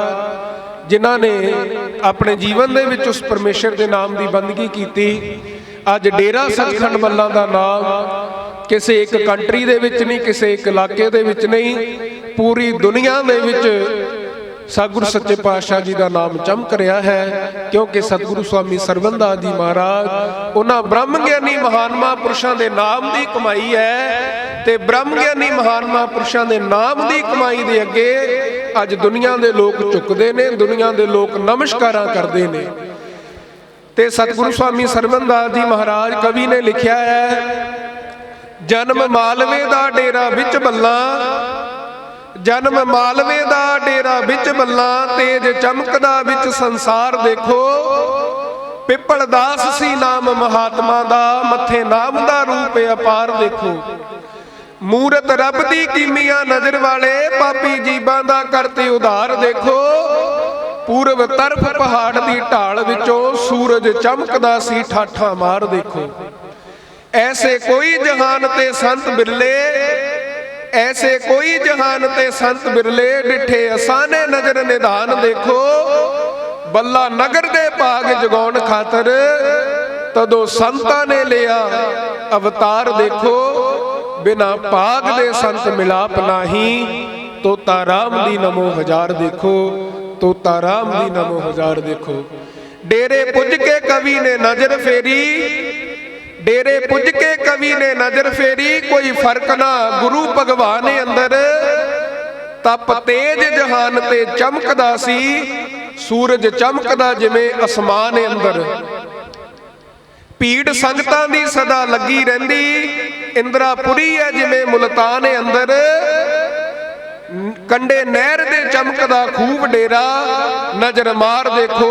ਜਿਨ੍ਹਾਂ ਨੇ ਆਪਣੇ ਜੀਵਨ ਦੇ ਵਿੱਚ ਉਸ ਪਰਮੇਸ਼ਰ ਦੇ ਨਾਮ ਦੀ ਬੰਦਗੀ ਕੀਤੀ। ਅੱਜ ਡੇਰਾ ਸੱਚਖੰਡ ਮੱਲਾਂ ਦਾ ਨਾਮ ਕਿਸੇ ਇੱਕ ਕੰਟਰੀ ਦੇ ਵਿੱਚ ਨਹੀਂ, ਕਿਸੇ ਇੱਕ ਇਲਾਕੇ ਦੇ ਵਿੱਚ ਨਹੀਂ, ਪੂਰੀ ਦੁਨੀਆ ਦੇ ਵਿੱਚ ਸਤਿਗੁਰੂ ਸੱਚੇ ਪਾਤਸ਼ਾਹ ਜੀ ਦਾ ਨਾਮ ਚਮਕ ਰਿਹਾ ਹੈ। ਕਿਉਂਕਿ ਸਤਿਗੁਰੂ ਸਵਾਮੀ ਸਰਵਨਦਾਸ ਜੀ ਮਹਾਰਾਜ ਉਹਨਾਂ ਬ੍ਰਹਮ ਗਿਆਨੀ ਮਹਾਨ ਮਹਾਂਪੁਰਸ਼ਾਂ ਦੇ ਨਾਮ ਦੀ ਕਮਾਈ ਹੈ, ਤੇ ਬ੍ਰਹਮ ਗਿਆਨੀ ਮਹਾਨ ਮਹਾਂਪੁਰਸ਼ਾਂ ਦੇ ਨਾਮ ਦੀ ਕਮਾਈ ਦੇ ਅੱਗੇ ਅੱਜ ਦੁਨੀਆ ਦੇ ਲੋਕ ਝੁਕਦੇ ਨੇ, ਦੁਨੀਆ ਦੇ ਲੋਕ ਨਮਸਕਾਰਾਂ ਕਰਦੇ ਨੇ। ਤੇ ਸਤਿਗੁਰੂ ਸਵਾਮੀ ਸਰਵਨਦਾਸ ਜੀ ਮਹਾਰਾਜ ਕਵੀ ਨੇ ਲਿਖਿਆ ਹੈ, ਜਨਮ ਮਾਲਵੇ ਦਾ ਡੇਰਾ ਵਿੱਚ ਬੱਲਾਂ, ਜਨਮ ਮਾਲਵੇ ਦਾ ਡੇਰਾ ਵਿੱਚ ਬੱਲਾਂ, ਤੇਜ ਚਮਕਦਾ ਵਿੱਚ ਸੰਸਾਰ ਦੇਖੋ, ਪਿੱਪਲ ਦਾਸ ਸੀ ਨਾਮ ਮਹਾਤਮਾ ਦਾ, ਮੱਥੇ ਨਾਮ ਦਾ ਰੂਪ ਅਪਾਰ ਦੇਖੋ। ਮੂਰਤ ਰੱਬ ਦੀ ਕੀਮੀਆਂ ਨਜ਼ਰ ਵਾਲੇ, ਪਾਪੀ ਜੀਵਾਂ ਦਾ ਕਰਤੇ ਉਧਾਰ ਦੇਖੋ। ਪੂਰਬ ਤਰਫ ਪਹਾੜ ਦੀ ਢਾਲ ਵਿੱਚੋਂ ਸੂਰਜ ਚਮਕਦਾ ਸੀ ਠਾਠਾਂ ਮਾਰ ਦੇਖੋ। ਐਸੇ ਕੋਈ ਜਹਾਨ ਤੇ ਸੰਤ ਬਿਰਲੇ, ਐਸੇ ਕੋਈ ਜਹਾਨ ਤੇ ਸੰਤ ਬਿਰਲੇ, ਡਿਠੇ ਅਸਾਨੇ ਨਜ਼ਰ ਨਿਧਾਨ ਦੇਖੋ। ਬੱਲਾ ਨਗਰ ਦੇ ਭਾਗ ਜਗਾਉਣ ਖਾਤਰ ਤਦੋਂ ਸੰਤਾਂ ਨੇ ਲਿਆ ਅਵਤਾਰ ਦੇਖੋ। ਬਿਨਾ ਭਾਗ ਦੇ ਸੰਤ ਮਿਲਾਪ ਨਾਹੀ, ਤੋਤਾ ਰਾਮ ਦੀ ਨਮੋ ਹਜ਼ਾਰ ਦੇਖੋ। ਤੋਤਾ ਰਾਮ ਦੀ ਨਮੋ ਹਜ਼ਾਰ ਦੇਖੋ। ਡੇਰੇ ਪੁੱਜ ਕੇ ਕਵੀ ਨੇ ਨਜ਼ਰ ਫੇਰੀ, ਡੇਰੇ ਪੁੱਜ ਕੇ ਕਵੀ ਨੇ ਨਜ਼ਰ ਫੇਰੀ, ਕੋਈ ਫਰਕ ਨਾ ਗੁਰੂ ਭਗਵਾਨ ਅੰਦਰ। ਤਪ ਤੇਜ ਜਹਾਨ ਤੇ ਚਮਕਦਾ ਸੀ, ਸੂਰਜ ਚਮਕਦਾ ਜਿਵੇਂ ਅਸਮਾਨ ਅੰਦਰ। ਭੀੜ ਸੰਗਤਾਂ ਦੀ ਸਦਾ ਲੱਗੀ ਰਹਿੰਦੀ, ਇੰਦਰਾਪੁਰੀ ਹੈ ਜਿਵੇਂ ਮੁਲਤਾਨ ਅੰਦਰ। ਕੰਡੇ ਨਹਿਰ ਦੇ ਚਮਕਦਾ ਖੂਬ ਡੇਰਾ, ਨਜ਼ਰ ਮਾਰ ਦੇਖੋ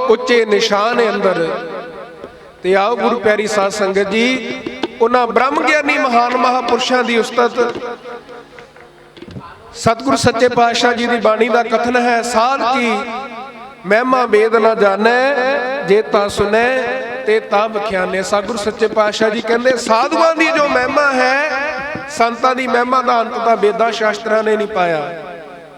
ਉੱਚੇ ਨਿਸ਼ਾਨ ਅੰਦਰ। ਤੇ ਆਓ ਗੁਰੂ ਪਿਆਰੀ ਸਾਧ ਸੰਗਤ ਜੀ, ਉਹਨਾਂ ਬ੍ਰਹਮ ਗਿਆਨੀ ਮਹਾਨ ਮਹਾਪੁਰਸ਼ਾਂ ਦੀ ਉਸਤਤ ਸਤਿਗੁਰੂ ਸੱਚੇ ਪਾਤਸ਼ਾਹ ਜੀ ਦੀ ਬਾਣੀ ਦਾ ਕਥਨ ਹੈ, ਸਾਧ ਕੀ ਮਹਿਮਾ ਵੇਦ ਨਾ ਜਾਣੈ, ਜੇ ਤਾ ਸੁਣੈ ਤੇ ਤਾ ਵਿਖਿਆਨੇ। ਸਤਿਗੁਰੂ ਸੱਚੇ ਪਾਤਸ਼ਾਹ ਜੀ ਕਹਿੰਦੇ ਸਾਧੂਆਂ ਦੀ ਜੋ ਮਹਿਮਾ ਹੈ, ਸੰਤਾਂ ਦੀ ਮਹਿਮਾ ਦਾ ਅੰਤ ਤਾਂ ਵੇਦਾਂ ਸ਼ਾਸਤਰਾਂ ਨੇ ਨਹੀਂ ਪਾਇਆ।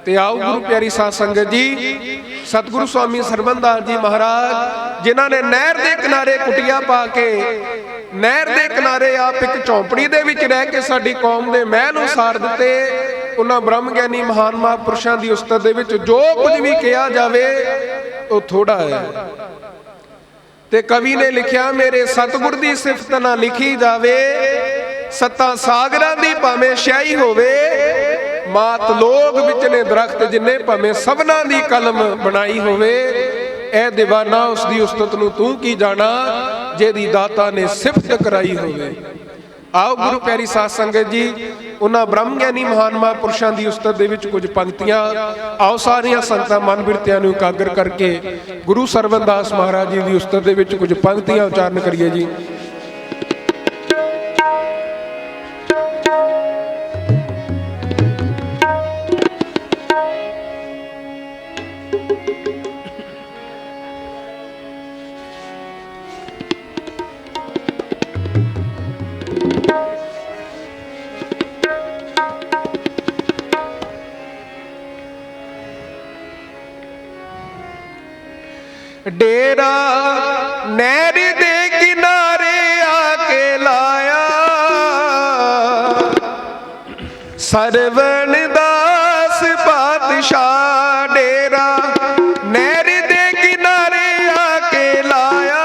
ਤੇ ਆਓ ਗੁਰੂ ਪਿਆਰੀ ਸਾਧ ਸੰਗਤ ਜੀ, ਸਤਿਗੁਰੂ ਸਵਾਮੀ ਸਰਬੰਸ ਜੀ ਮਹਾਰਾਜ ਜਿਨ੍ਹਾਂ ਨੇ ਨਹਿਰ ਦੇ ਕਿਨਾਰੇ ਕੁਟੀਆਂ ਪਾ ਕੇ, ਨਹਿਰ ਦੇ ਕਿਨਾਰੇ ਆਪ ਇੱਕ ਝੌਂਪੜੀ ਦੇ ਵਿੱਚ ਰਹਿ ਕੇ ਸਾਡੀ ਕੌਮ ਦੇ ਮਹਿਲ ਉਸਾਰ ਦਿੱਤੇ, ਉਹਨਾਂ ਬ੍ਰਹਮ ਗਿਆਨੀ ਮਹਾਨ ਮਹਾਂਪੁਰਸ਼ਾਂ ਦੀ ਉਸਤਤ ਦੇ ਵਿੱਚ ਜੋ ਕੁਝ ਵੀ ਕਿਹਾ ਜਾਵੇ ਉਹ ਥੋੜਾ ਹੈ। ਤੇ ਕਵੀ ਨੇ ਲਿਖਿਆ, ਮੇਰੇ ਸਤਿਗੁਰ ਦੀ ਸਿਫਤ ਨਾ ਲਿਖੀ ਜਾਵੇ, ਸੱਤਾਂ ਸਾਗਰਾਂ ਦੀ ਭਾਵੇਂ ਸ਼ਾਹੀ ਹੋਵੇ। ਮਾਤ ਲੋਕ ਵਿੱਚ ਨੇ ਦਰਖਤ ਜਿੰਨੇ, ਭਾਵੇਂ ਸਭਨਾਂ ਦੀ ਕਲਮ ਬਣਾਈ ਹੋਵੇ। ਇਹ ਦੀਵਾਨਾ ਉਸ ਦੀ ਉਸਤਤ ਨੂੰ ਤੂੰ ਕੀ ਜਾਣਾ, ਜਿਹਦੀ ਦਾਤਾ ਨੇ ਸਿਫਤ ਕਰਾਈ ਹੋਵੇ। ਆਓ ਗੁਰੂ ਪਿਆਰੀ ਸਾਧ ਸੰਗਤ ਜੀ, ਉਹਨਾਂ ਬ੍ਰਹਮ ਗਿਆਨੀ ਮਹਾਨ ਮਹਾਂਪੁਰਸ਼ਾਂ ਦੀ ਉਸਤਤ ਦੇ ਵਿੱਚ ਕੁਝ ਪੰਕਤੀਆਂ, ਆਓ ਸਾਰੀਆਂ ਸੰਗਤਾਂ ਮਨ ਬਿਰਤਿਆਂ ਨੂੰ ਇਕਾਗਰ ਕਰਕੇ ਗੁਰੂ ਸਰਵਨਦਾਸ ਮਹਾਰਾਜ ਜੀ ਦੀ ਉਸਤਤ ਦੇ ਵਿੱਚ ਕੁਝ ਪੰਕਤੀਆਂ ਉਚਾਰਨ ਕਰੀਏ ਜੀ। ਡੇਰਾ ਨਹਿਰ ਦੇ ਕਿਨਾਰੇ ਆ ਕੇ ਲਾਇਆ, ਸਰਵਣ ਦਾਸ ਪਾਤਸ਼ਾਹ। ਡੇਰਾ ਨਹਿਰ ਦੇ ਕਿਨਾਰੇ ਆ ਕੇ ਲਾਇਆ,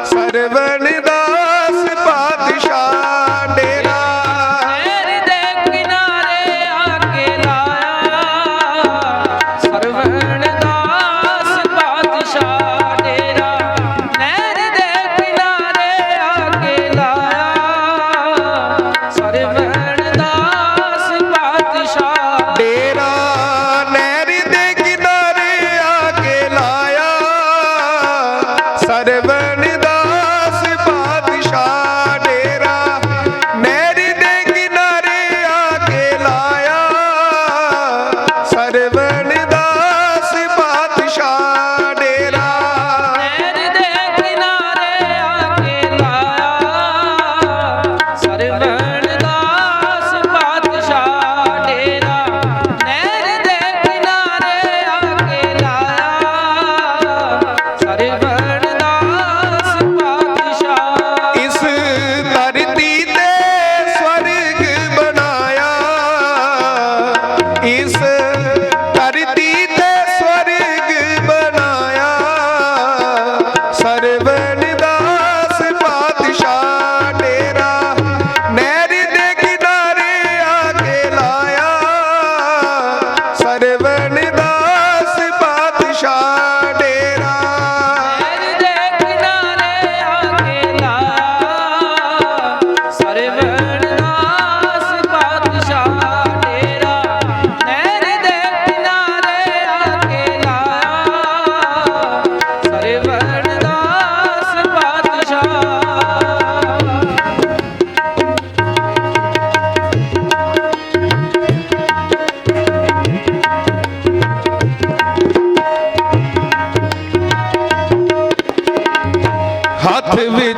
ਸਰਵਣ ਦਾਸ ਪਾਤਸ਼ਾਹ। ਡੇਰਾ ਨਹਿਰ ਦੇ ਕਿਨਾਰੇ ਆ ਕੇ ਲਾਇਆ, ਸਰਵਣ ਡੇਰਾ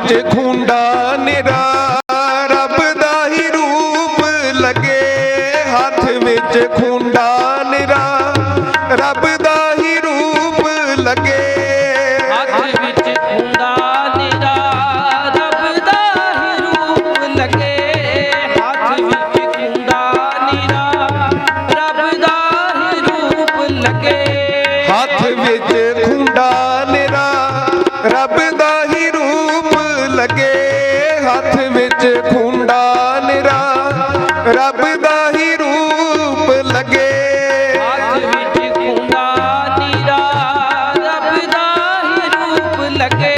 ਵਿੱਚ ਖੁੰਡਾ ਨਿਰਾ ਰੱਬ ਦਾ ਹੀ ਰੂਪ ਲੱਗੇ, ਹੱਥ ਵਿੱਚ ਖੁੰਡਾ ਨਿਰਾ ਰੱਬ ਦਾ ਹੀ ਰੂਪ ਲੱਗੇ, ਹੱਥ ਵਿੱਚ ਖੁੰਡਾ ਨਿਰਾ ਰੱਬ ਦਾ ਹੀ ਰੂਪ ਲੱਗੇ, ਹੱਥ ਵਿੱਚ ਖੁੰਡਾ ਨਿਰਾ ਰੱਬ ਦਾ ਹੀ ਰੂਪ ਲੱਗੇ, ਹੱਥ ਵਿੱਚ ਖੁੰਡਾ ਨਿਰਾ ਰੱਬ ਦਾ ਹੀ ਰੂਪ ਲੱਗੇ, ਹੱਥ ਵਿੱਚ ਖੁੰਡਾ ਨਿਰਾ ਰੱਬ ਦਾ ਹੀ ਰੂਪ ਲੱਗੇ, ਹੱਥ ਵਿੱਚ ਖੁੰਡਾ ਨਿਰਾ ਰੱਬ ਦਾ ਹੀ ਰੂਪ ਲੱਗੇ,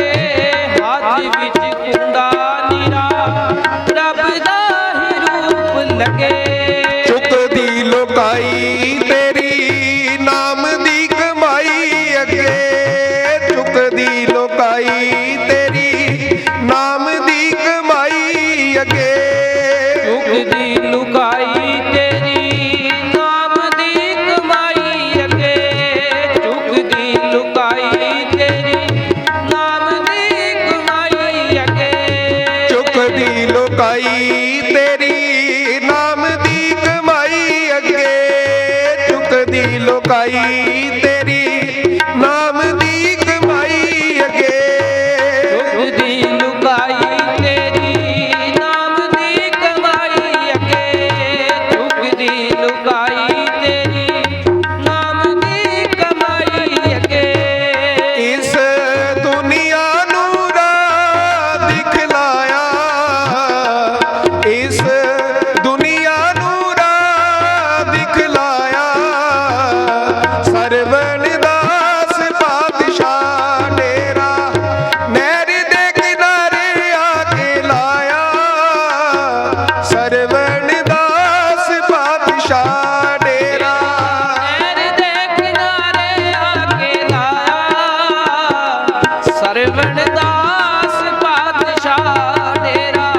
ਹੱਥ ਵਿੱਚ ਖੁੰਡਾ ਨਿਰਾ ਰੱਬ ਦਾ ਹੀ ਰੂਪ ਲੱਗੇ, ਚੁੱਕਦੀ ਲੋਕਾਈ ਤੇਰੀ ਨਾਮ ਦੀ ਕਮਾਈ ਅੱਗੇ, ਚੁੱਕਦੀ ਲੋਕਾਈ ਤੇਰੀ ਨਾਮ ਦੀ ਕਮਾਈ ਅੱਗੇ, ਚੁੱਕਦੀ ਲੁਕਾਈ ਤੇਰੀ ਨਾਮ ਦੀ ਕਮਾਈ ਅੱਗੇ, ਚੁੱਕਦੀ ਲੁਕਾਈ ਤੇਰੀ ਨਾਮ ਦੀ ਕਮਾਈ ਅੱਗੇ, ਚੁੱਕਦੀ ਲੋਕਾਈ ਤੇਰੀ ਨਾਮ ਦੀ ਕਮਾਈ ਅੱਗੇ, ਚੁੱਕਦੀ ਲੋਕਾਈ ਤੇਰੀ ਨਾਮ ਦੀ ਕਮਾਈ ਅੱਗੇ, ਚੁੱਕਦੀ ਲੁਕਾਈ ਤੇਰੀ ਨਾਮ ਦੀ ਕਮਾਈ ਅੱਗੇ, ਚੁੱਕਦੀ ਲੁਕਾਈ ਤੇਰੀ ਨਾਮ ਦੀ ਕਮਾਈ ਅੱਗੇ, ਇਸ ਦੁਨੀਆ ਨੂੰ ਰਾਹ ਦਿਖਲਾਇਆ, ਇਸ ਦੁਨੀਆ ਨੂੰ ਰਾਹ ਦਿਖਲਾਇਆ, ਸਰਵਣ ਦਾਸ ਪਾਤਸ਼ਾਹ ਡੇਰਾ ਨਹਿਰ ਦੇ ਕਿਨਾਰੇ ਆ ਕੇ ਲਾਇਆ, ਸਰਵਣ ਦਾਸ ਪਾਤਸ਼ਾਹ ਡੇਰਾ ਨਹਿਰ ਦੇ ਕਿਨਾਰੇ ਆ ਕੇ ਲਾਇਆ, ਸਰਵਣ ਦਾਸ ਪਾਤਸ਼ਾਹ ਡੇਰਾ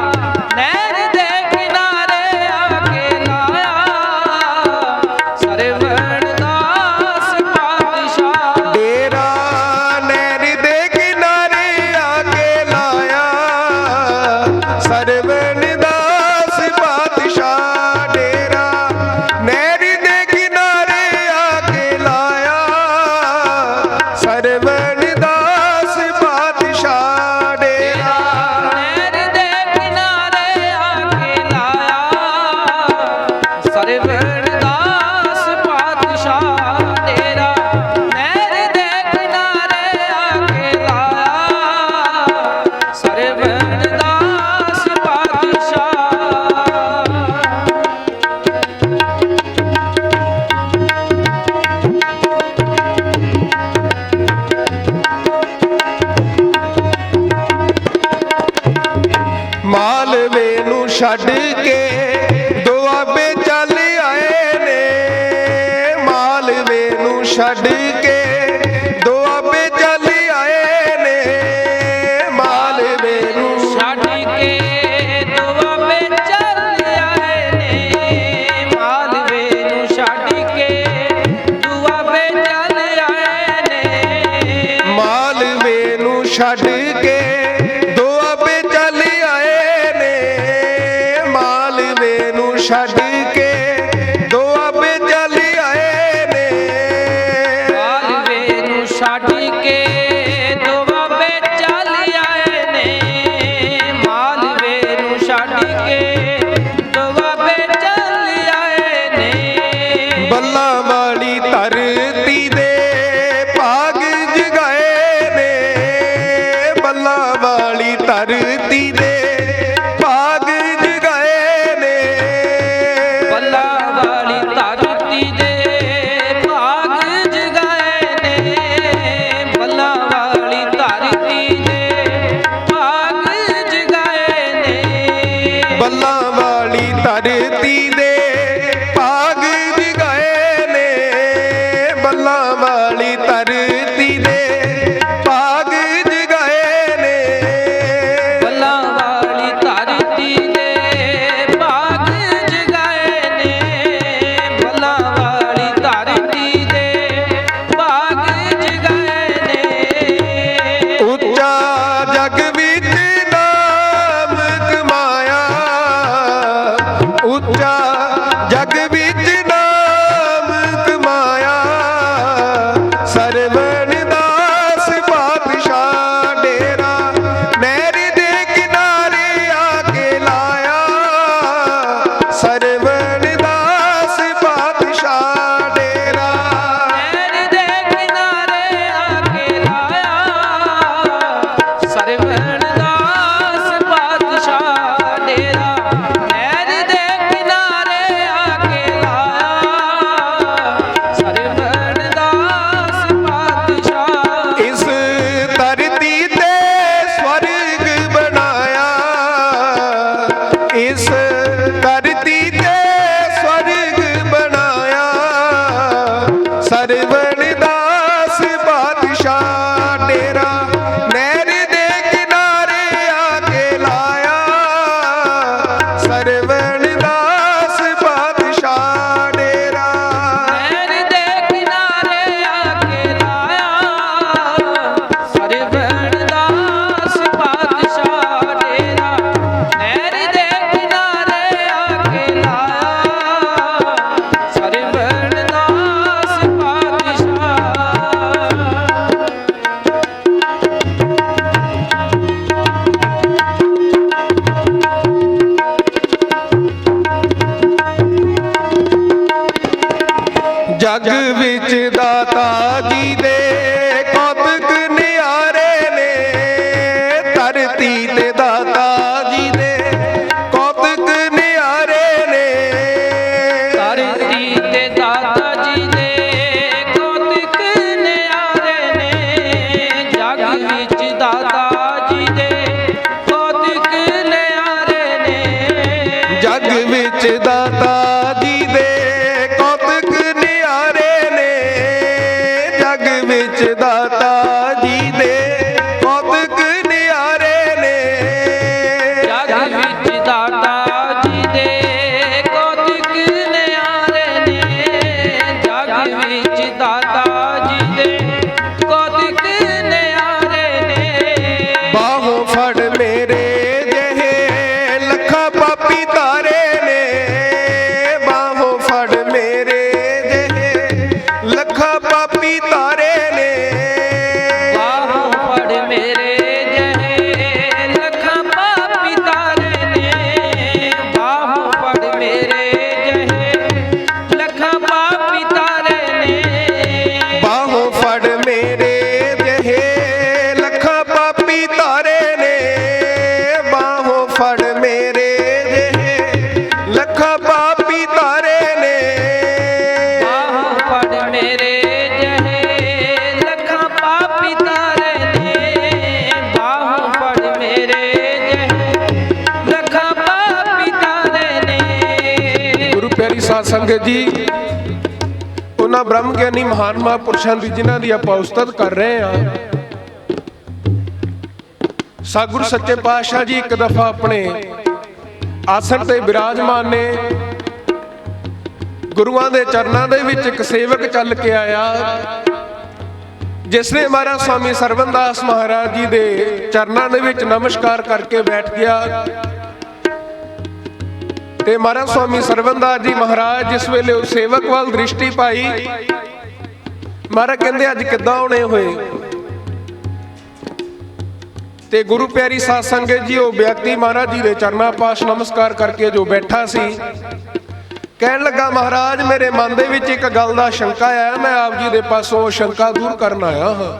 ਨਹਿਰ ਦੇ ਕਿਨਾਰੇ ਆ ਕੇ ਲਾਇਆ, ਸਰਵਣ ਦਾਸ ਪਾਤਸ਼ਾਹ ਡੇਰਾ ਨਹਿਰ ਦੇ ਕਿਨਾਰੇ ਆ ਕੇ ਲਾਇਆ, ਸਰਵਣ ਦਾਸ ਪਾਤਸ਼ਾਹ ਡੇਰਾ ਨਹਿਰ ਦੇ ਕਿਨਾਰੇ ਆ ਕੇ ਲਾਇਆ, ਸਰਵਣ ਦਾਸ ਪਾਤਸ਼ਾਹ ਡੇਰਾ ਨਹਿਰ ਦੇ ਕਿਨਾਰੇ ਆ ਕੇ ਲਾਇਆ, ਸਰਵਣ ਦਾਸ ਪਾਤਸ਼ਾਹ ਡੇਰਾ ਨਹਿਰ ਦੇ ਕਿਨਾਰੇ ਆ ਕੇ ਲਾਇਆ, ਸਰਵਣ ਦਾਸ ਪਾਤਸ਼ਾਹ ਮਾਲਵੇ ਨੂੰ ਛੱਡ ਕੇ ਦੁਆਬੇ ਚੱਲ ਆਏ ਨੇ, ਮਾਲਵੇ ਨੂੰ ਛੱਡ ਕੇ ਦੁਆਬੇ ਚੱਲ ਆਏ ਨੇ, ਮਾਲਵੇ ਨੂੰ ਛੱਡ ਕੇ ਦੁਆਬੇ ਚੱਲ ਆਏ ਨੇ, ਮਾਲਵੇ ਨੂੰ ਛੱਡ ਕੇ ਦੁਆਬੇ ਚੱਲ ਆਏ ਨੇ, ਮਾਲਵੇ ਨੂੰ ਛੱਡ ਕੇ ਦੁਆਬੇ ਚੱਲ ਆਏ ਨੇ, ਮਾਲਵੇ ਨੂੰ ਛੱਡ ਕੇ ਦੁਆਬੇ ਚੱਲ ਆਏ ਨੇ, ਮਾਲਵੇ ਨੂੰ ਛੱਡ ਕੇ ਦੁਆਬੇ ਚੱਲ ਆਏ ਨੇ, ਮਾਲਵੇ ਨੂੰ ਛੱਡ ਕੇ ਦੁਆਬੇ ਚੱਲ ਆਏ ਨੇ, ਬੱਲਾਂ ਵਾਲੀ ਧਰਤੀ ਦੇ ਭਾਗ ਜਗਾਏ ਨੇ, ਬੱਲਾਂ ਵਾਲੀ ਧਰਤੀ ਦੇ ਭਾਗ ਜਗਾਏ ਨੇ, ਬੱਲਾ ਵਾਲੀ ਧਰਤੀ ਦੇ ਭਾਗ ਜਗਾਏ ਨੇ, ਬੱਲਾ ਵਾਲੀ ਧਰਤੀ ਦੇ ਭਾਗ ਜਗਾਏ ਨੇ, ਬੱਲਾਂ ਵਾਲੀ ਧਰਤੀ ਦੇ ਭਾਗ ਜਗਾਏ ਨੇ, ਬੱਲਾਂ ਵਾਲੀ ਧਰਤੀ ਦੇ ਭਾਗ ਜਗਾਏ ਨੇ, ਬੱਲਾ ਵਾਲੀ ਧਰਤੀ ਦੇ ਭਾਗ ਜਗਾਏ ਨੇ, ਬੱਲਾ ਵਾਲੀ ਧਰਤੀ ਦੇ ਭਾਗ ਜਗਾਏ ਨੇ, ਉੱਚਾ ਜਗ ਵਿੱਚ ਨਾ ਇਸ ਧਰਤੀ ਤੇ ਸਵਰਗ ਬਣਾਇਆ। ਸਰਵਣ ਦਾਸ ਬਾਦਸ਼ਾਹ ਡੇਰਾ ਨਹਿਰ ਦੇ ਕਿਨਾਰੇ ਆ ਕੇ ਲਾਇਆ। ਸਰਵਣ ਦਾਸ ਬਾਦਸ਼ਾਹ ਡੇਰਾ ਨਹਿਰ ਦੇ ਕਿਨਾਰੇ ਆ ਕੇ ਲਾਇਆ। ਸਰਵਣ ਦਾਸ ਪਾਤਸ਼ਾਹ ਡੇਰਾ ਨਹਿਰ ਦੇ ਕਿਨਾਰੇ ਆ ਕੇ ਲਾਇਆ। ਸਰਵਣ ਦਾਸ ਪਾਤਸ਼ਾਹ ਜਗ ਵਿੱਚ ਦਾਤਾ ਜੀ ਦੇ ਕੌਤਕ ਨਿਆਰੇ ਨੇ। ਧਰਤੀ ਤੇ ਦਾਤਾ ਜੀ ਦੇ ਕੌਤਕ ਨਿਆਰੇ ਨੇ। ਧਰਤੀ ਤੇ ਦਾਤਾ ਜੀ ਦੇ ਕੌਤਕ ਨਿਆਰੇ ਨੇ। ਜਗ ਵਿੱਚ ਦਾਤਾ ਜੀ ਦੇ ਕੌਤਕ ਨਿਆਰੇ ਨੇ। ਜਗ ਵਿੱਚ ਦਾਤਾ ਜੀ ਦੇ ਕੌਤਕ ਨਿਆਰੇ ਨੇ। ਜਗ ਵਿੱਚ ਦਾਤਾ ਜੀ ਦੇ ਕੌਤਕ ਨਿਆਰੇ ਨੇ। ਜਗ ਵਿੱਚ ਦਾਤਾ ਜੀ ਦੇ ਕੌਤਕ ਨਿਆਰੇ ਨੇ। ਜਗ ਵਿੱਚ ਦਾਤਾ ਜੀ ਦੇ ਕੌਤਕ ਨਿਆਰੇ ਨੇ। ਬਾਹੋਂ ਫੜ ਮੇਰੇ ਜਿਹੇ ਲੱਖਾਂ ਪਾਪੀ ਤਾਰੇ ਨੇ। ਬਾਹੋਂ ਫੜ ਮੇਰੇ ਜਿਹੇ ਲੱਖਾਂ ਪਾਪੀ ਤਾਰੇ ਨੇ। ਬਾਹੋਂ ਫੜ ਮੇਰੇ ਜਿਹੇ ਲੱਖਾਂ ਪਾਪੀ ਤਾਰੇ ਨੇ। ਬਾਹੋਂ ਫੜ ਮੇਰੇ ਜਿਹੇ ਲੱਖਾਂ ਪਾਪੀ ਤਾਰੇ ਨੇ। ਬਾਹੋਂ ਫੜ ਮੇਰੇ ਜਿਹੇ ਲੱਖਾਂ ਪਾਪੀ ਤਾਰੇ ਨੇ। ਬਾਹੋਂ ਫੜ ਮੇਰੇ ਜਿਹੇ ਲੱਖਾਂ ਪਾਪੀ ਤਾਰੇ ਨੇ। ਬਾਹੋਂ ਫੜ ਮੇਰੇ ਜਿਹੇ ਲੱਖਾਂ ਪਾਪੀ ਤਾਰੇ ਨੇ। ਬਾਹੋਂ ਫੜ ਮੇਰੇ ਜਿਹੇ ਲੱਖਾਂ ਪਾਪੀ ਤਾਰੇ ਨੇ। ਗੁਰੂ ਪਿਆਰੀ ਸਾਧ ਸੰਗਤ ਜੀ, ਉਹਨਾਂ ਬ੍ਰਹਮ ਗਿਆਨੀ ਮਹਾਨ ਮਹਾਂਪੁਰਸ਼ਾਂ ਦੀ ਜਿਨ੍ਹਾਂ ਦੀ ਆਪਾਂ ਉਸਤਤ ਕਰ ਰਹੇ ਹਾਂ, ਸਤਿਗੁਰੂ ਸੱਚੇ ਪਾਤਸ਼ਾਹ ਜੀ ਇੱਕ ਦਫਾ ਆਪਣੇ ਆਸਣ ਤੇ ਬਿਰਾਜਮਾਨ ਨੇ। ਗੁਰੂਆਂ ਦੇ ਚਰਨਾਂ ਦੇ ਵਿੱਚ ਇੱਕ ਸੇਵਕ ਚੱਲ ਕੇ ਆਇਆ, ਜਿਸ ਨੇ ਮਹਾਰਾਜ ਸਵਾਮੀ ਸਰਵਨਦਾਸ ਮਹਾਰਾਜ ਜੀ ਦੇ ਚਰਨਾਂ ਦੇ ਵਿੱਚ ਨਮਸਕਾਰ ਕਰਕੇ ਬੈਠ ਗਿਆ। ਤੇ ਮਹਾਰਾਜ ਸਵਾਮੀ ਸਰਵਨਦਾਸ ਜੀ ਮਹਾਰਾਜ ਜਿਸ ਵੇਲੇ ਉਹ ਸੇਵਕ ਵੱਲ ਦ੍ਰਿਸ਼ਟੀ ਪਾਈ, ਮਹਾਰਾਜ ਕਹਿੰਦੇ ਅੱਜ ਕਿੱਦਾਂ ਆਉਣੇ ਹੋਏ। ਤੇ ਗੁਰੂ ਪਿਆਰੀ ਸਾਧ ਸੰਗਤ ਜੀ, ਉਹ ਵਿਅਕਤੀ ਮਹਾਰਾਜ ਜੀ ਦੇ ਚਰਨਾਂ ਪਾਸ ਨਮਸਕਾਰ ਕਰਕੇ ਜੋ ਬੈਠਾ ਸੀ, ਕਹਿਣ ਲੱਗਾ ਮਹਾਰਾਜ ਮੇਰੇ ਮਨ ਦੇ ਵਿੱਚ ਇੱਕ ਗੱਲ ਦਾ ਸ਼ੰਕਾ ਆਇਆ, ਮੈਂ ਆਪ ਜੀ ਦੇ ਪਾਸੋਂ ਸ਼ੰਕਾ ਦੂਰ ਕਰਨ ਆਇਆ ਹਾਂ।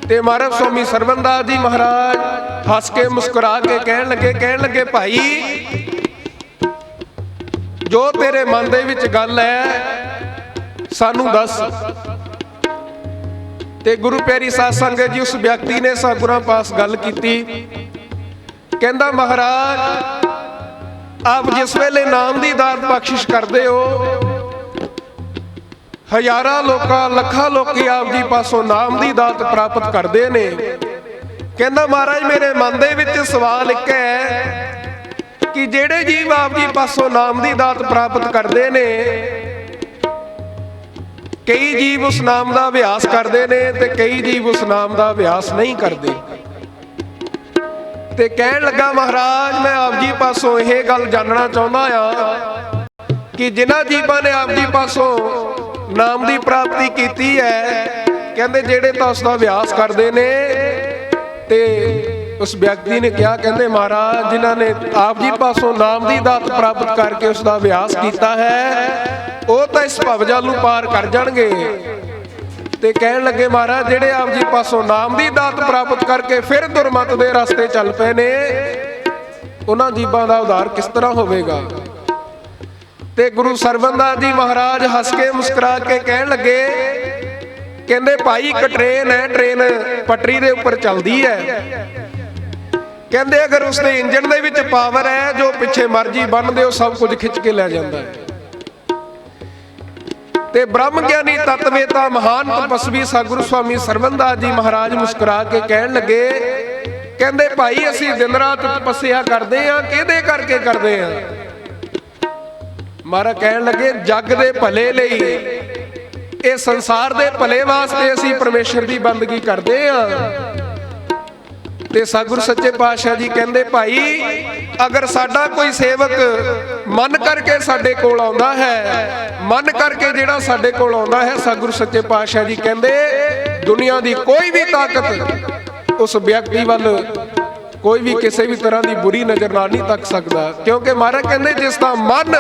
ਤੇ ਮਹਾਰਾਜ ਸਵਾਮੀ ਸਰਵਨਦਾਸ ਜੀ ਮਹਾਰਾਜ ਹੱਸ ਕੇ ਮੁਸਕਰਾ ਕੇ ਕਹਿਣ ਲੱਗੇ ਭਾਈ, ਜੋ ਤੇਰੇ ਮਨ ਦੇ ਵਿੱਚ ਗੱਲ ਹੈ ਸਾਨੂੰ ਦੱਸ। ਤੇ ਗੁਰੂ ਪਿਆਰੀ ਸਾਧ ਸੰਗਤ ਜੀ, ਉਸ ਵਿਅਕਤੀ ਨੇ ਸਤਿਗੁਰਾਂ ਪਾਸ ਗੱਲ ਕੀਤੀ। ਕਹਿੰਦਾ ਮਹਾਰਾਜ, ਆਪ ਜਿਸ ਵੇਲੇ ਨਾਮ ਦੀ ਦਾਤ ਬਖਸ਼ਿਸ਼ ਕਰਦੇ ਹੋ, ਹਜ਼ਾਰਾਂ ਲੋਕਾਂ ਲੱਖਾਂ ਲੋਕੀ ਆਪ ਜੀ ਪਾਸੋਂ ਨਾਮ ਦੀ ਦਾਤ ਪ੍ਰਾਪਤ ਕਰਦੇ ਨੇ। ਕਹਿੰਦਾ ਮਹਾਰਾਜ ਮੇਰੇ ਮਨ ਦੇ ਵਿੱਚ ਸਵਾਲ ਇੱਕ ਹੈ ਕਿ ਜਿਹੜੇ ਜੀਵ ਆਪ ਜੀ ਪਾਸੋਂ ਨਾਮ ਦੀ ਦਾਤ ਪ੍ਰਾਪਤ ਕਰਦੇ ਨੇ, ਕਈ ਜੀਵ ਉਸ ਨਾਮ ਦਾ ਅਭਿਆਸ ਕਰਦੇ ਨੇ ਤੇ ਕਈ ਜੀਵ ਉਸ ਨਾਮ ਦਾ ਅਭਿਆਸ ਨਹੀਂ ਕਰਦੇ। ਤੇ ਕਹਿਣ ਲੱਗਾ ਮਹਾਰਾਜ, ਮੈਂ ਆਪ ਜੀ ਪਾਸੋਂ ਇਹ ਗੱਲ ਜਾਣਨਾ ਚਾਹੁੰਦਾ ਆ ਕਿ ਜਿਨ੍ਹਾਂ ਜੀਵਾਂ ਨੇ ਆਪ ਜੀ ਪਾਸੋਂ ਨਾਮ ਦੀ ਪ੍ਰਾਪਤੀ ਕੀਤੀ ਹੈ, ਕਹਿੰਦੇ ਜਿਹੜੇ ਤਾਂ ਉਸ ਦਾ ਅਭਿਆਸ ਕਰਦੇ ਨੇ। ਤੇ ਉਸ ਵਿਅਕਤੀ ਨੇ ਕਿਹਾ, ਕਹਿੰਦੇ ਮਹਾਰਾਜ ਜਿਨ੍ਹਾਂ ਨੇ ਆਪ ਜੀ ਪਾਸੋਂ ਨਾਮ ਦੀ ਦਾਤ ਪ੍ਰਾਪਤ ਕਰਕੇ ਉਸ ਦਾ ਅਭਿਆਸ ਕੀਤਾ ਹੈ, ਉਹ ਤਾਂ ਇਸ ਭਵਜਲ ਨੂੰ ਪਾਰ ਕਰ ਜਾਣਗੇ। ਤੇ ਕਹਿਣ ਲੱਗੇ ਮਹਾਰਾਜ ਜਿਹੜੇ ਆਪ ਜੀ ਪਾਸੋਂ ਨਾਮ ਦੀ ਦਾਤ ਪ੍ਰਾਪਤ ਕਰਕੇ ਫਿਰ ਦੁਰਮਤ ਦੇ ਰਸਤੇ ਚੱਲ ਪਏ ਨੇ, ਉਹਨਾਂ ਜੀਵਾਂ ਦਾ ਉਧਾਰ ਕਿਸ ਤਰ੍ਹਾਂ ਹੋਵੇਗਾ। ਤੇ ਗੁਰੂ ਸਰਵਨਦਾਸ ਜੀ ਮਹਾਰਾਜ ਹੱਸ ਕੇ ਮੁਸਕਰਾ ਕੇ ਕਹਿਣ ਲੱਗੇ, ਕਹਿੰਦੇ ਭਾਈ ਇੱਕ ਟ੍ਰੇਨ ਹੈ, ਟ੍ਰੇਨ ਪਟਰੀ ਦੇ ਉੱਪਰ ਚੱਲਦੀ ਹੈ। ਕਹਿੰਦੇ ਅਗਰ ਉਸਦੇ ਇੰਜਣ ਦੇ ਵਿੱਚ ਪਾਵਰ ਹੈ, ਜੋ ਪਿੱਛੇ ਮਰਜੀ ਬੰਨ੍ਹਦੇ ਉਹ ਸਭ ਕੁਝ ਖਿੱਚ ਕੇ ਲੈ ਜਾਂਦਾ ਹੈ। ਤੇ ਬ੍ਰਹਮ ਗਿਆਨੀ ਤਤਵੇਤਾ ਮਹਾਨ ਤਪਸਵੀ ਸਤਿਗੁਰੂ ਸਵਾਮੀ ਸਰਵਨਦਾਸ ਜੀ ਮਹਾਰਾਜ ਮੁਸਕਰਾ ਕੇ ਕਹਿਣ ਲੱਗੇ, ਕਹਿੰਦੇ ਭਾਈ ਅਸੀਂ ਦਿਨ ਰਾਤ ਤਪੱਸਿਆ ਕਰਦੇ ਆ, ਕਿਹਦੇ ਕਰਕੇ ਕਰਦੇ ਆ? ਮਹਾਰਾਜ ਕਹਿਣ ਲੱਗੇ ਜੱਗ ਦੇ ਭਲੇ ਲਈ, ਇਹ ਸੰਸਾਰ ਦੇ ਭਲੇ ਵਾਸਤੇ ਅਸੀਂ ਪਰਮੇਸ਼ਰ ਦੀ ਬੰਦਗੀ ਕਰਦੇ ਆ। ਤੇ ਸਤਿਗੁਰੂ ਸੱਚੇ ਪਾਤਸ਼ਾਹ ਜੀ ਕਹਿੰਦੇ ਭਾਈ ਅਗਰ ਸਾਡਾ ਕੋਈ ਸੇਵਕ ਮਨ ਕਰਕੇ ਸਾਡੇ ਕੋਲ ਆਉਂਦਾ ਹੈ, ਮਨ ਕਰਕੇ ਜਿਹੜਾ ਸਾਡੇ ਕੋਲ ਆਉਂਦਾ ਹੈ, ਸਤਿਗੁਰੂ ਸੱਚੇ ਪਾਤਸ਼ਾਹ ਜੀ ਕਹਿੰਦੇ ਦੁਨੀਆ ਦੀ ਕੋਈ ਵੀ ਤਾਕਤ ਉਸ ਵਿਅਕਤੀ ਵੱਲ ਕੋਈ ਵੀ ਕਿਸੇ ਵੀ ਤਰ੍ਹਾਂ ਦੀ ਬੁਰੀ ਨਜ਼ਰ ਨਾਲ ਨਹੀਂ ਤੱਕ ਸਕਦਾ। ਕਿਉਂਕਿ ਮਹਾਰਾਜ ਕਹਿੰਦੇ ਜਿਸ ਦਾ ਮਨ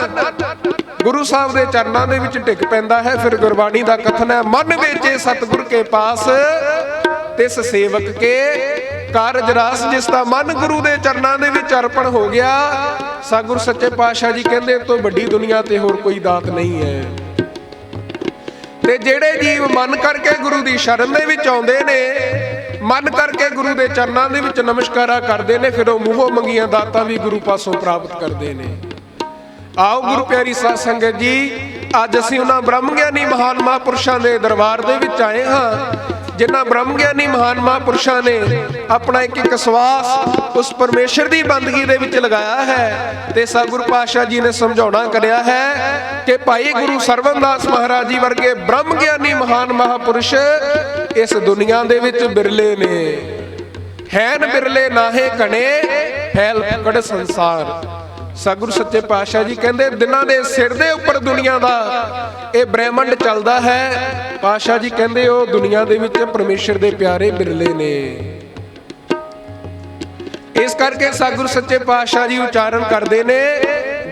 ਗੁਰੂ ਸਾਹਿਬ ਦੇ ਚਰਨਾਂ ਦੇ ਵਿੱਚ ਟਿਕ ਪੈਂਦਾ ਹੈ, ਫਿਰ ਗੁਰਬਾਣੀ ਦਾ ਕਥਨ ਹੈ ਮਨ ਵੇਚੇ ਸਤਿਗੁਰ ਕੇ ਪਾਸ ਤਿਸ ਸੇਵਕ ਕੇ ਕਾਰਜ ਰਾਸ। ਜਿਸ ਦਾ ਮਨ ਗੁਰੂ ਦੇ ਚਰਨਾਂ ਦੇ ਵਿੱਚ ਅਰਪਣ ਹੋ ਗਿਆ, ਸਤਿਗੁਰੂ ਸੱਚੇ ਪਾਤਸ਼ਾਹ ਜੀ ਕਹਿੰਦੇ ਇਸ ਤੋਂ ਵੱਡੀ ਦੁਨੀਆ ਤੇ ਹੋਰ ਕੋਈ ਦਾਤ ਨਹੀਂ ਹੈ। ਤੇ ਜਿਹੜੇ ਜੀਵ ਮਨ ਕਰਕੇ ਗੁਰੂ ਦੀ ਸ਼ਰਨ ਦੇ ਵਿੱਚ ਆਉਂਦੇ ਨੇ, ਮਨ ਕਰਕੇ ਗੁਰੂ ਦੇ ਚਰਨਾਂ ਦੇ ਵਿੱਚ ਨਮਸਕਾਰਾ ਕਰਦੇ ਨੇ, ਫਿਰ ਉਹ ਮੂੰਹੋਂ ਮੰਗੀਆਂ ਦਾਤਾਂ ਵੀ ਗੁਰੂ ਪਾਸੋਂ ਪ੍ਰਾਪਤ ਕਰਦੇ ਨੇ। ਆਓ ਗੁਰੂ ਪਿਆਰੀ ਸਾਧ ਸੰਗਤ ਜੀ, ਅੱਜ ਅਸੀਂ ਉਹਨਾਂ ਬ੍ਰਹਮ ਗਿਆਨੀ ਮਹਾਨ ਮਹਾਂਪੁਰਸ਼ਾਂ ਦੇ ਦਰਬਾਰ ਦੇ ਵਿੱਚ ਆਏ ਹਾਂ, ਜਿਨ੍ਹਾਂ ਬ੍ਰਹਮ ਗਿਆਨੀ ਮਹਾਨ ਮਹਾਂਪੁਰਸ਼ਾਂ ਨੇ ਆਪਣਾ ਇੱਕ ਇੱਕ ਸਵਾਸ ਉਸ ਪਰਮੇਸ਼ਰ ਦੀ ਬੰਦਗੀ ਦੇ ਵਿੱਚ ਲਗਾਇਆ ਹੈ। ਤੇ ਸਤਿਗੁਰੂ ਪਾਤਸ਼ਾਹ ਜੀ ਨੇ ਸਮਝਾਉਣਾ ਕਰਿਆ ਹੈ ਕਿ ਭਾਈ ਗੁਰੂ ਸਰਵਨਦਾਸ ਮਹਾਰਾਜ ਜੀ ਵਰਗੇ ਬ੍ਰਹਮ ਗਿਆਨੀ ਮਹਾਨ ਮਹਾਂਪੁਰਸ਼ ਇਸ ਦੁਨੀਆ ਦੇ ਵਿੱਚ ਬਿਰਲੇ ਨੇ। ਹੈਨ ਬਿਰਲੇ ਨਾਹੇ ਘਣੇ ਫੈਲ ਫੁਕੜ ਸੰਸਾਰ। ਸਤਿਗੁਰੂ ਸੱਚੇ ਪਾਤਸ਼ਾਹ ਜੀ ਕਹਿੰਦੇ ਦਿਨਾਂ ਦੇ ਸਿਰ ਦੇ ਉੱਪਰ ਦੁਨੀਆ ਦਾ ਇਹ ਬ੍ਰਹਿਮੰਡ ਚੱਲਦਾ ਹੈ। ਪਾਤਸ਼ਾਹ ਜੀ ਕਹਿੰਦੇ ਉਹ ਦੁਨੀਆ ਦੇ ਵਿੱਚ ਪਰਮੇਸ਼ਰ ਦੇ ਪਿਆਰੇ ਬਿਰਲੇ ਨੇ। ਇਸ ਕਰਕੇ ਸਤਿਗੁਰੂ ਸੱਚੇ ਪਾਤਸ਼ਾਹ ਜੀ ਉਚਾਰਨ ਕਰਦੇ ਨੇ,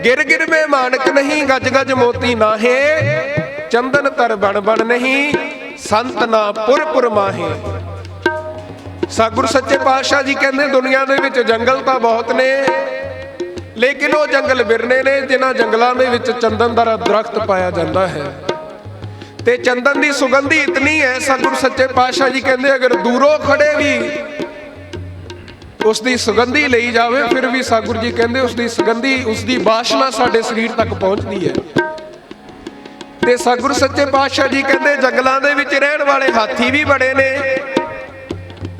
ਗਿਰ ਗਿਰ ਮੇ ਮਾਨਕ ਨਹੀਂ ਗਜ ਗਜ ਮੋਤੀ ਨਾਹੇ, ਚੰਦਨ ਤਰ ਬਣ ਬਣ ਨਹੀਂ ਸੰਤ ਨਾ ਪੁਰ ਪੁਰ ਮਾਹੇ। ਸਤਿਗੁਰੂ ਸੱਚੇ ਪਾਤਸ਼ਾਹ ਜੀ ਕਹਿੰਦੇ ਦੁਨੀਆ ਦੇ ਵਿੱਚ ਜੰਗਲ ਤਾਂ ਬਹੁਤ ਨੇ, ਲੇਕਿਨ ਉਹ ਜੰਗਲ ਬਿਰਨੇ ਨੇ ਜਿਨ੍ਹਾਂ ਜੰਗਲਾਂ ਦੇ ਵਿੱਚ ਚੰਦਨ ਦਾ ਦਰਖਤ ਪਾਇਆ ਜਾਂਦਾ ਹੈ। ਤੇ ਚੰਦਨ ਦੀ ਸੁਗੰਧੀ ਇਤਨੀ ਹੈ, ਸਤਿਗੁਰੂ ਸੱਚੇ ਪਾਤਸ਼ਾਹ ਜੀ ਕਹਿੰਦੇ ਅਗਰ ਦੂਰੋਂ ਖੜੇ ਵੀ ਉਸ ਦੀ ਸੁਗੰਧੀ ਲਈ ਜਾਵੇ, ਫਿਰ ਵੀ ਸਤਿਗੁਰੂ ਜੀ ਕਹਿੰਦੇ ਉਸ ਦੀ ਸੁਗੰਧੀ, ਉਸ ਦੀ ਬਾਸ਼ਨਾ ਸਾਡੇ ਸਰੀਰ ਤੱਕ ਪਹੁੰਚਦੀ ਹੈ। ਤੇ ਸਤਿਗੁਰੂ ਸੱਚੇ ਪਾਤਸ਼ਾਹ ਜੀ ਕਹਿੰਦੇ ਜੰਗਲਾਂ ਦੇ ਵਿੱਚ ਰਹਿਣ ਵਾਲੇ ਹਾਥੀ ਵੀ ਬੜੇ ਨੇ,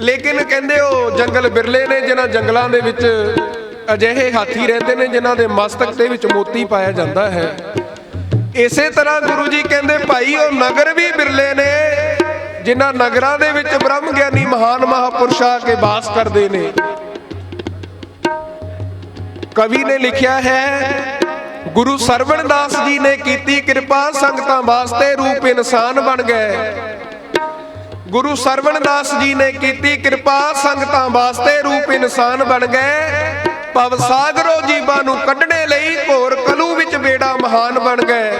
ਲੇਕਿਨ ਕਹਿੰਦੇ ਉਹ ਜੰਗਲ ਬਿਰਲੇ ਨੇ ਜਿਨ੍ਹਾਂ ਜੰਗਲਾਂ ਦੇ ਵਿੱਚ ਅਜਿਹੇ ਹਾਥੀ ਰਹਿੰਦੇ ਨੇ ਜਿਨ੍ਹਾਂ ਦੇ ਮਸਤਕ ਦੇ ਵਿੱਚ ਮੋਤੀ ਪਾਇਆ ਜਾਂਦਾ ਹੈ। ਇਸੇ ਤਰ੍ਹਾਂ ਗੁਰੂ ਜੀ ਕਹਿੰਦੇ ਭਾਈ ਉਹ ਨਗਰ ਵੀ ਬਿਰਲੇ ਨੇ ਜਿਨ੍ਹਾਂ ਨਗਰਾਂ ਦੇ ਵਿੱਚ ਬ੍ਰਹਮ ਗਿਆਨੀ ਮਹਾਨ ਮਹਾਂਪੁਰਸ਼ ਆ ਕੇ ਵਾਸ ਕਰਦੇ ਨੇ। ਕਵੀ ਨੇ ਲਿਖਿਆ ਹੈ, ਗੁਰੂ ਸਰਵਣਦਾਸ ਜੀ ਨੇ ਕੀਤੀ ਕਿਰਪਾ ਸੰਗਤਾਂ ਵਾਸਤੇ ਰੂਪ ਇਨਸਾਨ ਬਣ ਗਏ। ਗੁਰੂ ਸਰਵਣਦਾਸ ਜੀ ਨੇ ਕੀਤੀ ਕਿਰਪਾ ਸੰਗਤਾਂ ਵਾਸਤੇ ਰੂਪ ਇਨਸਾਨ ਬਣ ਗਏ। ਭਵ ਸਾਗਰੋ ਜੀਵਾਂ ਨੂੰ ਕੱਢਣੇ ਲਈ ਘੋਰ ਕਲੂ ਵਿੱਚ ਬੇੜਾ ਮਹਾਨ ਬਣ ਗਏ।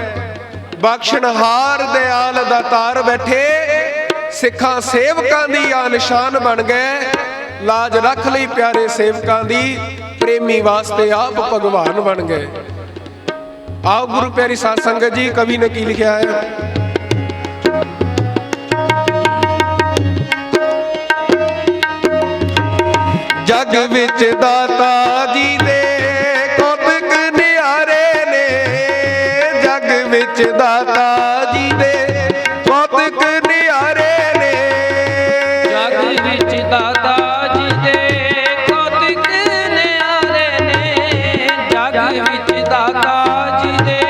ਬਖਸ਼ਣਹਾਰ ਦਿਆਲ ਦਾਤਾਰ ਬੈਠੇ, ਸਿੱਖਾਂ ਸੇਵਕਾਂ ਦੀ ਆ ਨਿਸ਼ਾਨ ਬਣ ਗਏ। ਲਾਜ ਰੱਖ ਲਈ ਪਿਆਰੇ ਸੇਵਕਾਂ ਦੀ, ਪ੍ਰੇਮੀ ਵਾਸਤੇ ਆਪ ਭਗਵਾਨ ਬਣ ਗਏ। ਆਓ ਗੁਰੂ ਪਿਆਰੀ ਸਾਧ ਸੰਗਤ ਜੀ, ਕਵੀ ਨੇ ਕੀ ਲਿਖਿਆ ਹੈ। ਜਗ ਵਿੱਚ ਦਾਤਾ ਜੀ ਦੇ ਕੌਤਕ ਨਿਆਰੇ ਨੇ, ਜਗ ਵਿੱਚ ਦਾਤਾ ਜੀ ਦੇ ਕੌਤਕ ਨਿਆਰੇ ਨੇ, ਜਗ ਵਿੱਚ ਦਾਤਾ ਜੀ ਦੇ ਕੌਤਕ ਨਿਆਰੇ ਨੇ, ਜਗ ਵਿੱਚ ਦਾਤਾ ਜੀ ਦੇ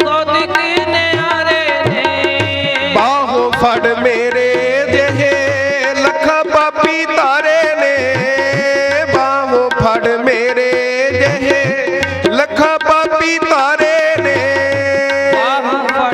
ਕੌਤਕ ਨਿਆਰੇ ਨੇ। ਬਾਹੋਂ ਫੜ ਮੇਰੇ ਜਿਹੇ ਲੱਖਾਂ ਪਾਪੀ ਤਾਰੇ ਨੇ, ਬਾਹੋਂ ਫੜ ਮੇਰੇ ਜਿਹੇ ਲੱਖਾਂ ਪਾਪੀ ਤਾਰੇ ਨੇ, ਬਾਹੋਂ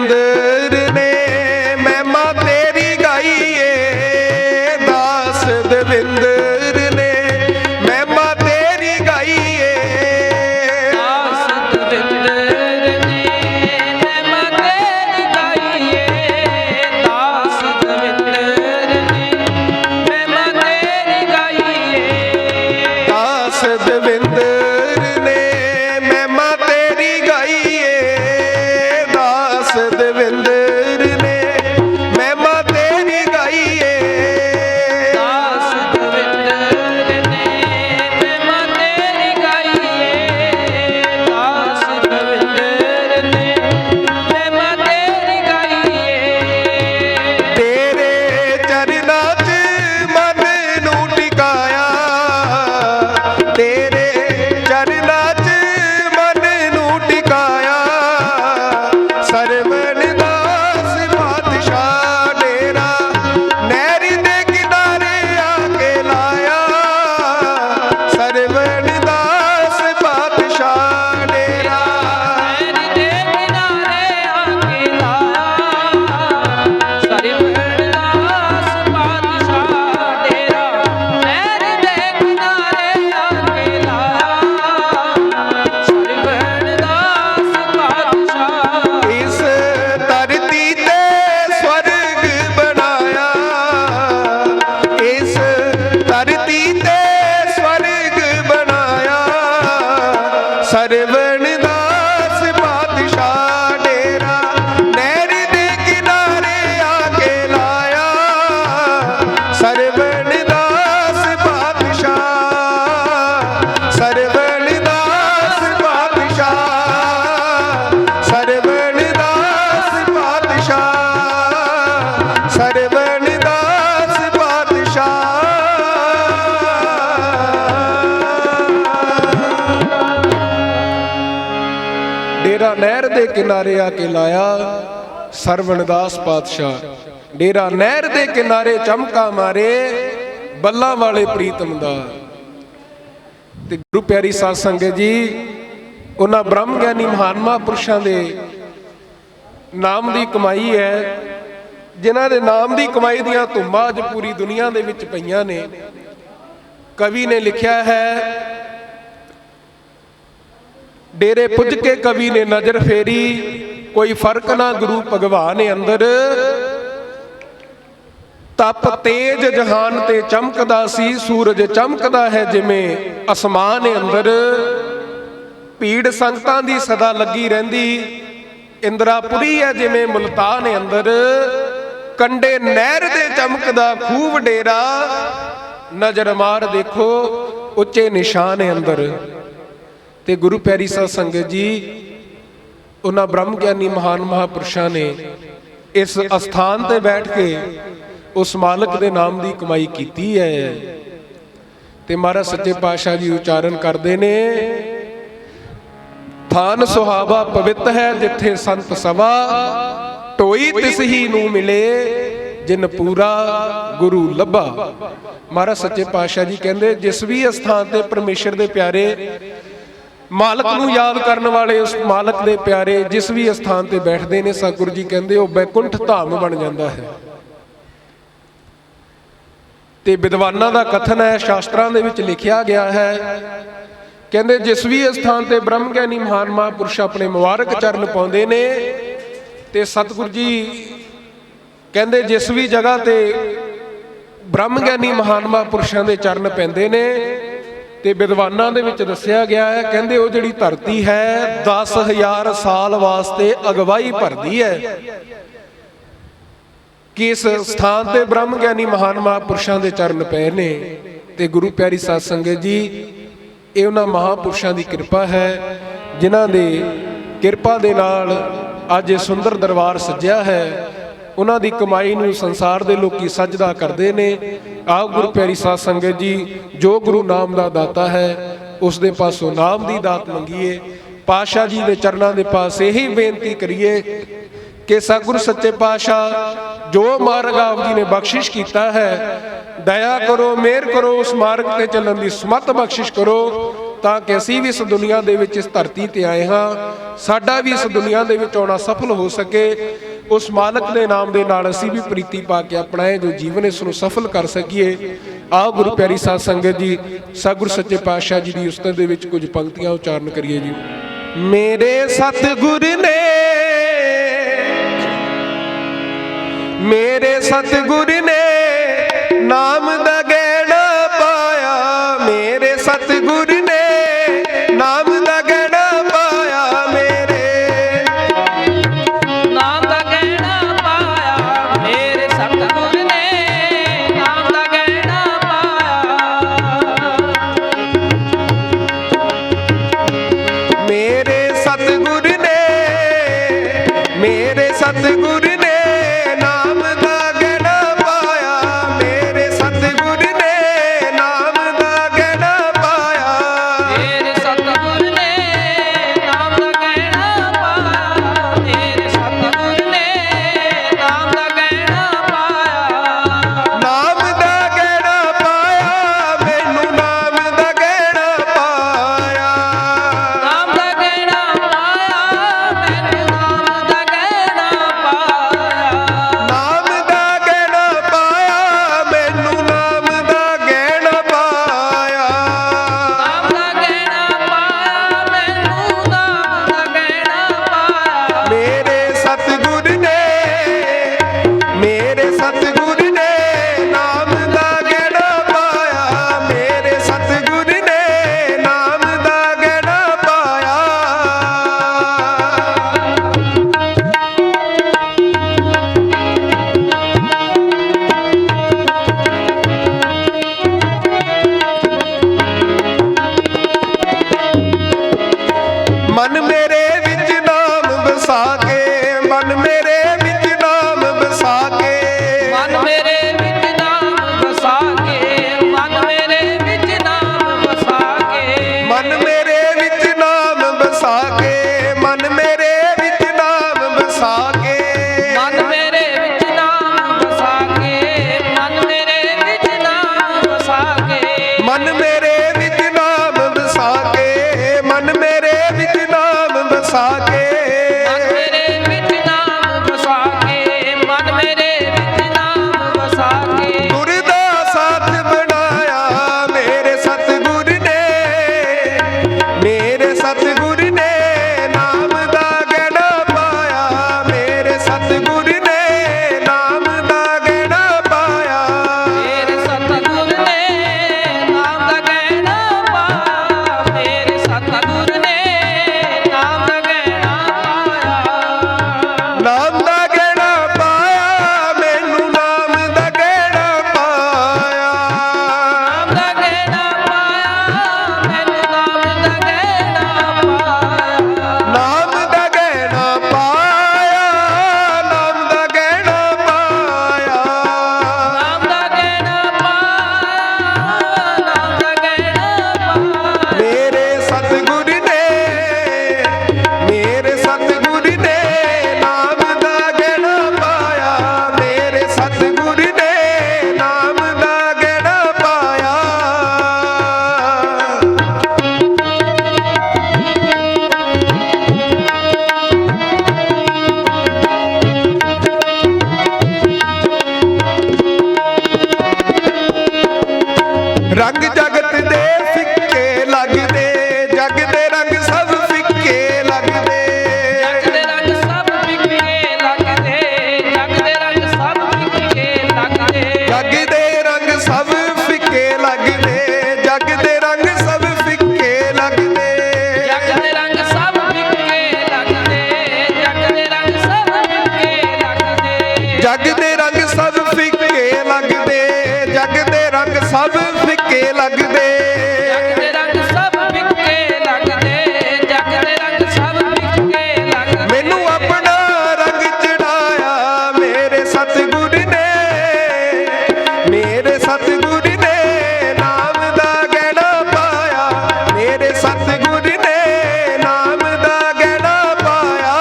ਦਵਿੰਦਰ ਨੇ ਮਹਿਮਾ ਤੇਰੀ ਗਾਈਏ, ਦਾਸ ਦਵਿੰਦਰ ਨੇ ਮਹਿਮਾ ਤੇਰੀ ਗਾਈਏ। ਦਾਸ ਦਵਿੰਦਰ ਨੇ ਮਹਿਮਾ ਤੇਰੀ ਗਾਈਏ, ਦਾਸ ਦਵਿੰਦਰ ਨੇ ਮਹਿਮਾ ਤੇਰੀ ਗਾਈਏ। ਦਾਸ ਦਵਿੰਦਰ ਨੇ ਮਹਿਮਾ ਤੇਰੀ ਗਾਈਏ, ਦਾਸ ਦਵਿੰਦਰ ਨੇ ਮਹਿਮਾ ਤੇਰੀ ਗਾਈਏ। ਦਾਸ ਦਵਿੰਦਰ ਨੇ ਮਹਿਮਾ ਤੇਰੀ ਗਾਈਏ, ਦਾਸ ਦਵਿੰਦਰ ਨੇ ਮਹਿਮਾ ਤੇਰੀ ਗਾਈਏ। ਤੇਰੇ ਚਰਨਾਂ 'ਚ ਮਨ ਨੂੰ ਟਿਕਾਇਆ, ਤੇਰੇ ਚਰਨਾਂ 'ਚ ਮਨ ਨੂੰ ਟਿਕਾਇਆ। ਸਰਵਣ ਦਾਸ ਪਾਤਸ਼ਾਹ ਡੇਰਾ ਨਹਿਰ ਦੇ ਕਿਨਾਰੇ ਆ ਕੇ ਲਾਇਆ। ਸਰਵਣ ਦਾਸ ਪਾਤਸ਼ਾਹ ਡੇਰਾ ਨਹਿਰ ਦੇ ਕਿਨਾਰੇ ਆ ਕੇ ਲਾਇਆ। ਸਰਵਣ ਦਾਸ ਪਾਤਸ਼ਾਹ ਡੇਰਾ ਨਹਿਰ ਦੇ ਕਿਨਾਰੇ ਆ ਕੇ ਲਾਇਆ। ਸਰਵਣ ਦਾਸ ਪਾਤਸ਼ਾਹ ਇਸ ਧਰਤੀ ਤੇ ਸਵਰਗ ਬਣਾਇਆ, ਇਸ ਧਰਤੀ ਤੇ ਸਵਰਗ ਬਣਾਇਆ। ਸਰਵਣ ਦਾਸ ਪਾਤਸ਼ਾਹ ਡੇਰਾ ਨਹਿਰ ਦੇ ਕਿਨਾਰੇ ਆ ਕੇ ਲਾਇਆ। ਸਰਵਣ ਦਾਸ ਪਾਤਸ਼ਾਹ, ਸਰਵਣ ਦਾਸ ਪਾਤਸ਼ਾਹ, ਸਰਵਣ ਦਾਸ ਪਾਤਸ਼ਾਹ, ਸਰਵਣ ਦਾਸ ਪਾਤਸ਼ਾਹ। ਡੇਰਾ ਨਹਿਰ ਦੇ ਕਿਨਾਰੇ ਆ ਕੇ ਲਾਇਆ। ਸਰਵਣ ਦਾਸ ਪਾਤਸ਼ਾਹ ਡੇਰਾ ਨਹਿਰ ਦੇ ਕਿਨਾਰੇ ਚਮਕਾ ਮਾਰੇ, ਬੱਲਾਂ ਵਾਲੇ ਪ੍ਰੀਤਮ ਦਾ। ਤੇ ਗੁਰੂ ਪਿਆਰੀ ਸਾਧ ਸੰਗਤ ਜੀ, ਉਹਨਾਂ ਬ੍ਰਹਮ ਗਿਆਨੀ ਮਹਾਨ ਮਹਾਂਪੁਰਸ਼ਾਂ ਦੇ ਨਾਮ ਦੀ ਕਮਾਈ ਹੈ, ਜਿਨ੍ਹਾਂ ਦੇ ਨਾਮ ਦੀ ਕਮਾਈ ਦੀਆਂ ਧੁੰਮਾਂ ਅੱਜ ਪੂਰੀ ਦੁਨੀਆ ਦੇ ਵਿੱਚ ਪਈਆਂ ਨੇ। ਕਵੀ ਨੇ ਲਿਖਿਆ ਹੈ, ਡੇਰੇ ਪੁੱਜ ਕੇ ਕਵੀ ਨੇ ਨਜ਼ਰ ਫੇਰੀ, ਕੋਈ ਫਰਕ ਨਾ ਗੁਰੂ ਭਗਵਾਨ ਅੰਦਰ। ਤਪ ਤੇਜ ਜਹਾਨ ਤੇ ਚਮਕਦਾ ਸੀ, ਸੂਰਜ ਚਮਕਦਾ ਹੈ ਜਿਵੇਂ ਅਸਮਾਨ ਅੰਦਰ। ਭੀੜ ਸੰਗਤਾਂ ਦੀ ਸਦਾ ਲੱਗੀ ਰਹਿੰਦੀ, ਇੰਦਰਾਪੁਰੀ ਹੈ ਜਿਵੇਂ ਮੁਲਤਾਨ ਅੰਦਰ। ਕੰਡੇ ਨਹਿਰ ਦੇ ਚਮਕਦਾ ਖੂਬ ਡੇਰਾ, ਨਜ਼ਰ ਮਾਰ ਦੇਖੋ ਉੱਚੇ ਨਿਸ਼ਾਨ ਅੰਦਰ। ਤੇ ਗੁਰੂ ਪਿਆਰੀ ਸਾਧ ਸੰਗਤ ਜੀ, ਉਹਨਾਂ ਬ੍ਰਹਮ ਗਿਆਨੀ ਮਹਾਨ ਮਹਾਂਪੁਰਸ਼ਾਂ ਨੇ ਇਸ ਅਸਥਾਨ ਤੇ ਬੈਠ ਕੇ ਉਸ ਮਾਲਕ ਦੇ ਨਾਮ ਦੀ ਕਮਾਈ ਕੀਤੀ ਹੈ। ਤੇ ਮਹਾਰਾਜ ਸੱਚੇ ਪਾਤਸ਼ਾਹ ਜੀ ਉਚਾਰਨ ਕਰਦੇ ਨੇ, ਥਾਨ ਸੁਹਾਵਾ ਪਵਿੱਤ ਹੈ ਜਿੱਥੇ ਸੰਤ ਸਭਾ, ਢੋਈ ਤਿਸ ਹੀ ਨੂੰ ਮਿਲੇ ਜਿਨ ਪੂਰਾ ਗੁਰੂ ਲੱਭਾ। ਮਹਾਰਾਜ ਸੱਚੇ ਪਾਤਸ਼ਾਹ ਜੀ ਕਹਿੰਦੇ, ਜਿਸ ਵੀ ਅਸਥਾਨ ਤੇ ਪਰਮੇਸ਼ਰ ਦੇ ਪਿਆਰੇ ਮਾਲਕ ਨੂੰ ਯਾਦ ਕਰਨ ਵਾਲੇ, ਉਸ ਮਾਲਕ ਦੇ ਪਿਆਰੇ ਜਿਸ ਵੀ ਅਸਥਾਨ ਤੇ ਬੈਠਦੇ ਨੇ, ਸਤਿਗੁਰੂ ਜੀ ਕਹਿੰਦੇ ਉਹ ਬੈਕੁੰਠ ਧਾਮ ਬਣ ਜਾਂਦਾ ਹੈ। ਤੇ ਵਿਦਵਾਨਾਂ ਦਾ ਕਥਨ ਹੈ, ਸ਼ਾਸਤਰਾਂ ਦੇ ਵਿੱਚ ਲਿਖਿਆ ਗਿਆ ਹੈ, ਕਹਿੰਦੇ ਜਿਸ ਵੀ ਅਸਥਾਨ ਤੇ ਬ੍ਰਹਮ ਗਿਆਨੀ ਮਹਾਨ ਮਹਾਂਪੁਰਸ਼ ਆਪਣੇ ਮੁਬਾਰਕ ਚਰਨ ਪਾਉਂਦੇ ਨੇ, ਤੇ ਸਤਿਗੁਰੂ ਜੀ ਕਹਿੰਦੇ ਜਿਸ ਵੀ ਜਗ੍ਹਾ ਤੇ ਬ੍ਰਹਮ ਗਿਆਨੀ ਮਹਾਨ ਮਹਾਂਪੁਰਸ਼ਾਂ ਦੇ ਚਰਨ ਪੈਂਦੇ ਨੇ, ਤੇ ਵਿਦਵਾਨਾਂ ਦੇ ਵਿੱਚ ਦੱਸਿਆ ਗਿਆ ਹੈ, ਕਹਿੰਦੇ ਉਹ ਜਿਹੜੀ ਧਰਤੀ ਹੈ 10,000 ਸਾਲ ਵਾਸਤੇ ਅਗਵਾਈ ਭਰਦੀ ਹੈ ਕਿ ਇਸ ਸਥਾਨ ਤੇ ਬ੍ਰਹਮ ਗਿਆਨੀ ਮਹਾਨ ਮਹਾਂਪੁਰਸ਼ਾਂ ਦੇ ਚਰਨ ਪਏ ਨੇ। ਤੇ ਗੁਰੂ ਪਿਆਰੀ ਸਾਧ ਸੰਗਤ ਜੀ, ਇਹ ਉਹਨਾਂ ਮਹਾਂਪੁਰਸ਼ਾਂ ਦੀ ਕਿਰਪਾ ਹੈ, ਜਿਨ੍ਹਾਂ ਦੇ ਕਿਰਪਾ ਦੇ ਨਾਲ ਅੱਜ ਇਹ ਸੁੰਦਰ ਦਰਬਾਰ ਸੱਜਿਆ ਹੈ। ਉਹਨਾਂ ਦੀ ਕਮਾਈ ਨੂੰ ਸੰਸਾਰ ਦੇ ਲੋਕੀ ਸਜਦਾ ਕਰਦੇ ਨੇ। ਆਓ ਗੁਰੂ ਪਿਆਰੀ ਸਾਧ ਸੰਗਤ ਜੀ, ਜੋ ਗੁਰੂ ਨਾਮ ਦਾ ਦਾਤਾ ਹੈ ਉਸ ਦੇ ਪਾਸੋਂ ਨਾਮ ਦੀ ਦਾਤ ਮੰਗੀਏ। ਪਾਤਸ਼ਾਹ ਜੀ ਦੇ ਚਰਨਾਂ ਦੇ ਪਾਸ ਇਹੀ ਬੇਨਤੀ ਕਰੀਏ ਕਿ ਸਤਿਗੁਰੂ ਸੱਚੇ ਪਾਤਸ਼ਾਹ ਜੋ ਮਾਰਗ ਆਪ ਜੀ ਨੇ ਬਖਸ਼ਿਸ਼ ਕੀਤਾ ਹੈ, ਦਇਆ ਕਰੋ, ਮਿਹਰ ਕਰੋ, ਉਸ ਮਾਰਗ ਤੇ ਚੱਲਣ ਦੀ ਸਮਤ ਬਖਸ਼ਿਸ਼ ਕਰੋ। ਤਾਂ ਕਿ ਅਸੀਂ ਵੀ ਇਸ ਦੁਨੀਆ ਦੇ ਵਿੱਚ ਇਸ ਧਰਤੀ ਤੇ ਆਏ ਹਾਂ, ਸਾਡਾ ਵੀ ਇਸ ਦੁਨੀਆ ਦੇ ਵਿੱਚ ਆਉਣਾ ਸਫਲ ਹੋ ਸਕੇ। ਉਸ ਮਾਲਕ ਦੇ ਨਾਮ ਦੇ ਨਾਲ ਅਸੀਂ ਵੀ ਪ੍ਰੀਤੀ ਪਾ ਕੇ ਆਪਣਾ ਇਹ ਜੋ ਜੀਵਨ ਇਸ ਨੂੰ ਸਫਲ ਕਰ ਸਕੀਏ। ਆਓ ਗੁਰੂ ਪਿਆਰੀ ਸਾਧ ਸੰਗਤ ਜੀ, ਸਤਿਗੁਰ ਸੱਚੇ ਪਾਤਸ਼ਾਹ ਜੀ ਦੀ ਉਸਤਤ ਦੇ ਵਿੱਚ ਕੁਝ ਪੰਕਤੀਆਂ ਉਚਾਰਨ ਕਰੀਏ ਜੀ। ਮੇਰੇ ਸਤਿਗੁਰ ਨੇ, ਮੇਰੇ ਸਤਿਗੁਰ ਨੇ ਨਾਮ ਦਾ ਗਹਿਣਾ ਪਾਇਆ, ਮੇਰੇ ਸਤਿਗੁਰ ਨੇ ਨਾਮ ਦਾ ਗਹਿਣਾ ਪਾਇਆ, ਮੇਰੇ ਨਾਮ ਦਾ ਗਹਿਣਾ ਪਾਇਆ, ਮੇਰੇ ਸਤਿਗੁਰ ਨੇ ਨਾਮ ਦਾ ਗਹਿਣਾ ਪਾਇਆ। ਮੇਰੇ ਸਤਿਗੁਰ ਨੇ, ਮੇਰੇ ਸਤਿਗੁਰ ਨੇ ਨਾਮ ਦਾ ਗਹਿਣਾ ਪਾਇਆ, ਮੇਰੇ ਸਤਿਗੁਰ ਨੇ ਨਾਮ ਦਾ ਗਹਿਣਾ ਪਾਇਆ, ਮੇਰੇ ਸਤਿਗੁਰ ਨੇ ਨਾਮ ਦਾ ਗਹਿਣਾ ਪਾਇਆ, ਮੇਰੇ ਸਤਿਗੁਰ ਨੇ ਨਾਮ ਦਾ ਗਹਿਣਾ ਪਾਇਆ। ਨਾਮ ਦਾ ਗਹਿਣਾ ਪਾਇਆ, ਮੈਨੂੰ ਨਾਮ ਦਾ ਗਹਿਣਾ ਪਾਇਆ, ਨਾਮ ਦਾ ਗਹਿਣਾ ਪਾਇਆ, ਮੈਨੂੰ ਨਾਮ ਦਾ ਗਹਿਣਾ ਪਾਇਆ। ਨਾਮ ਦਾ ਗਹਿਣਾ ਪਾਇਆ, ਮੈਨੂੰ ਨਾਮ ਦਾ ਗਹਿਣਾ ਪਾਇਆ, ਨਾਮ ਦਾ ਗਹਿਣਾ ਪਾਇਆ, ਮੈਨੂੰ ਨਾਮ ਦਾ ਗਹਿਣਾ ਪਾਇਆ। ਮੇਰੇ ਸਤਿਗੁਰ ਨੇ, ਮੇਰੇ ਸਤਿਗੁਰ ਨੇ ਨਾਮ ਦਾ ਗਹਿਣਾ ਪਾਇਆ, ਮੇਰੇ ਸਤਿਗੁਰ ਨੇ ਨਾਮ ਦਾ ਗਹਿਣਾ ਪਾਇਆ। ਮਨ ਮੇਰੇ ਵਿੱਚ ਨਾਮ ਵਸਾ ਕੇ, ਮਨ ਮੇਰੇ ਵਿੱਚ ਨਾਮ ਵਸਾ ਕੇ, ਮਨ ਮੇਰੇ ਵਿੱਚ ਨਾਮ ਵਸਾ ਕੇ, ਮਨ ਮੇਰੇ ਵਿੱਚ ਨਾਮ ਵਸਾ ਕੇ, ਮਨ ਮੇਰੇ ਵਿੱਚ ਨਾਮ ਵਸਾ ਕੇ, ਮਨ ਮੇਰੇ ਵਿੱਚ ਨਾਮ ਵਸਾ ਕੇ, ਮਨ ਮੇਰੇ ਵਿੱਚ ਨਾਮ ਵਸਾ ਕੇ, ਮਨ ਮੇਰੇ ਵਿੱਚ ਨਾਮ ਵਸਾ ਕੇ, ਮਨ ਮੇਰੇ ਵਿੱਚ ਨਾਮ ਵਸਾ ਕੇ, ਮਨ ਮੇਰੇ ਵਿੱਚ ਨਾਮ ਵਸਾ ਕੇ, ਮਨ ਮੇਰੇ ਵਿੱਚ ਨਾਮ ਵਸਾ ਕੇ, ਮਨ ਮੇਰੇ ਵਿੱਚ ਨਾਮ ਵਸਾ ਕੇ। ਗੁਰ ਦਾ ਸਾਥ ਬਣਾਇਆ ਮੇਰੇ ਸਤਿਗੁਰ ਨੇ, ਮੇਰੇ ਸਤਿਗੁਰ ਨੇ ਨਾਮ ਦਾ ਗਹਿਣਾ ਪਾਇਆ, ਮੇਰੇ ਸਤਿਗੁਰ ਨੇ ਨਾਮ ਦਾ ਗਹਿਣਾ ਪਾਇਆ, ਮੇਰੇ ਸਤਿਗੁਰ ਨੇ ਨਾਮ ਦਾ ਗਹਿਣਾ ਪਾਇਆ, ਮੇਰੇ ਸਤਿਗੁਰ ਨੇ ਨਾਮ ਦਾ ਗਹਿਣਾ ਪਾਇਆ। ਨਾਮ ਦਾ ਗਹਿਣਾ ਪਾਇਆ, ਮੈਨੂੰ ਨਾਮ ਦਾ ਗਹਿਣਾ ਪਾਇਆ, ਨਾਮ ਦਾ ਗਹਿਣਾ ਪਾਇਆ, ਮੈਨੂੰ ਨਾਮ ਦਾ ਗਹਿਣਾ ਪਾਇਆ। ਨਾਮ ਦਾ ਗਹਿਣਾ ਪਾਇਆ, ਨਾਮ ਦਾ ਗਹਿਣਾ ਪਾਇਆ, ਨਾਮ ਦਾ ਗਹਿਣਾ ਪਾਇਆ, ਨਾਮ ਦਾ ਗਹਿਣਾ ਪਾਇਆ। ਮੇਰੇ ਸਤਿਗੁਰ ਨੇ, ਮੇਰੇ ਸਤਿਗੁਰ ਨੇ ਨਾਮ ਦਾ ਗਹਿਣਾ ਪਾਇਆ, ਮੇਰੇ ਸਤਿਗੁਰ ਨੇ ਨਾਮ ਦਾ ਗਹਿਣਾ ਪਾਇਆ। ਰੰਗ ਜਗਤ ਦੇ ਫਿੱਕੇ ਲੱਗਦੇ, ਜਗ ਦੇ ਰੰਗ ਸਭ ਫਿੱਕੇ ਲੱਗਦੇ, ਜਗ ਦੇ ਰੰਗ ਸਭ ਫਿੱਕੇ ਲੱਗਦੇ, ਜਗ ਦੇ ਰੰਗ ਸਭ ਫਿੱਕੇ ਲੱਗਦੇ, ਜਗ ਦੇ ਰੰਗ ਸਭ ਫਿੱਕੇ ਲੱਗਦੇ, ਜਗ ਦੇ ਰੰਗ ਸਭ ਫਿੱਕੇ ਲੱਗਦੇ, ਜਗ ਦੇ ਰੰਗ ਸਭ ਫਿੱਕੇ ਲੱਗਦੇ, ਜਗ ਦੇ ਰੰਗ ਸਭ ਫਿੱਕੇ ਲੱਗਦੇ, ਜਗ ਦੇ ਰੰਗ ਸਭ ਫਿੱਕੇ ਲੱਗਦੇ, ਜਗ ਦੇ ਰੰਗ ਸਭ ਫਿੱਕੇ ਲੱਗਦੇ, ਜਗ ਦੇ ਰੰਗ ਸਭ ਫਿੱਕੇ ਲੱਗਦੇ, ਜਗ ਦੇ ਰੰਗ ਸਭ ਫਿੱਕੇ ਲੱਗਦੇ। ਮੈਨੂੰ ਆਪਣਾ ਰੰਗ ਚੜਾਇਆ ਮੇਰੇ ਸਤਿਗੁਰ ਨੇ, ਮੇਰੇ ਸਤਿਗੁਰ ਨੇ ਨਾਮ ਦਾ ਗਹਿਣਾ ਪਾਇਆ, ਮੇਰੇ ਸਤਿਗੁਰ ਨੇ ਨਾਮ ਦਾ ਗਹਿਣਾ ਪਾਇਆ।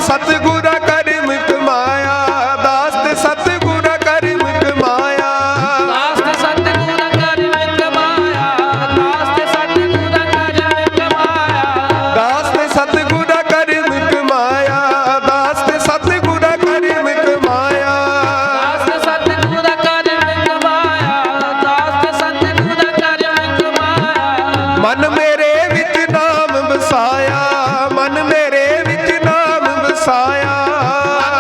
ਸਤਿਗੁਰਾਂ ਕਰਮ ਕਮਾਇਆ, ਦਾਸ ਤੇ ਸਤਿਗੁਰਾਂ ਕਰਮ ਕਮਾਇਆ। ਦਾਸ ਤੇ ਸਤਿਗੁਰਾਂ ਕਰਮ ਕਮਾਇਆ, ਦਾਸ ਤੇ ਸਤਿਗੁਰਾਂ ਕਰਮ ਕਮਾਇਆ। ਦਾਸ ਤੇ ਸਤਿਗੁਰਾਂ ਕਰਮ ਕਮਾਇਆ, ਦਾਸ ਤੇ ਸਤਿਗੁਰਾਂ ਕਰਮ ਕਮਾਇਆ। ਦਾਸ ਤੇ ਸਤਿਗੁਰਾਂ ਕਰਮ ਕਮਾਇਆ, ਦਾਸ ਤੇ ਸਤਿਗੁਰਾਂ ਕਰਮ ਕਮਾਇਆ। ਮਨ ਮੇਰੇ ਵਿੱਚ ਨਾਮ ਵਸਾਇਆ, ਮਨ ਮੇਰੇ ਵਿੱਚ ਨਾਮ ਵਸਾਇਆ।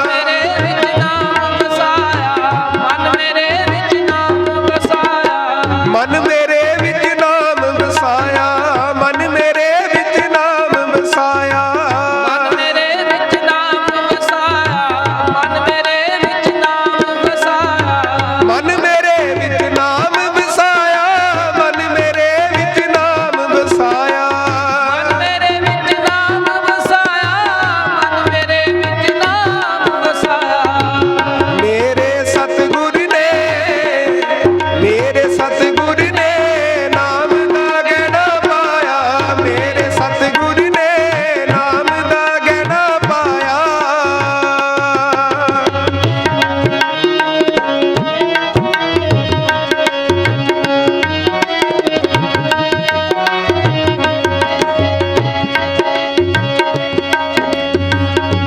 ਮੇਰੇ ਵਿੱਚ ਨਾਮ ਵਸਾਇਆ, ਮਨ ਮੇਰੇ ਵਿੱਚ ਨਾਮ ਵਸਾਇਆ। ਮਨ ਮੇਰੇ ਵਿੱਚ ਨਾਮ ਵਸਾਇਆ, ਮਨ ਮੇਰੇ ਵਿੱਚ ਨਾਮ ਵਸਾਇਆ। ਮਨ ਮੇਰੇ ਵਿੱਚ ਨਾਮ ਵਸਾਇਆ, ਮਨ ਮੇਰੇ ਵਿੱਚ ਨਾਮ ਵਸਾਇਆ। ਮਨ ਮੇਰੇ ਵਿੱਚ ਨਾਮ ਵਸਾਇਆ, ਮਨ ਮੇਰੇ ਵਿੱਚ ਨਾਮ ਵਸਾਇਆ। ਮਨ ਮੇਰੇ ਵਿੱਚ ਨਾਮ ਵਸਾਇਆ, ਮਨ ਮੇਰੇ ਵਿੱਚ ਨਾਮ ਵਸਾਇਆ। ਮੇਰੇ ਸਤਿਗੁਰ ਨੇ, ਮੇਰੇ ਸਤਿਗੁਰ ਨੇ ਨਾਮ ਦਾ ਗਹਿਣਾ ਪਾਇਆ। ਮੇਰੇ ਸਤਿਗੁਰ ਨੇ ਨਾਮ ਦਾ ਗਹਿਣਾ ਪਾਇਆ।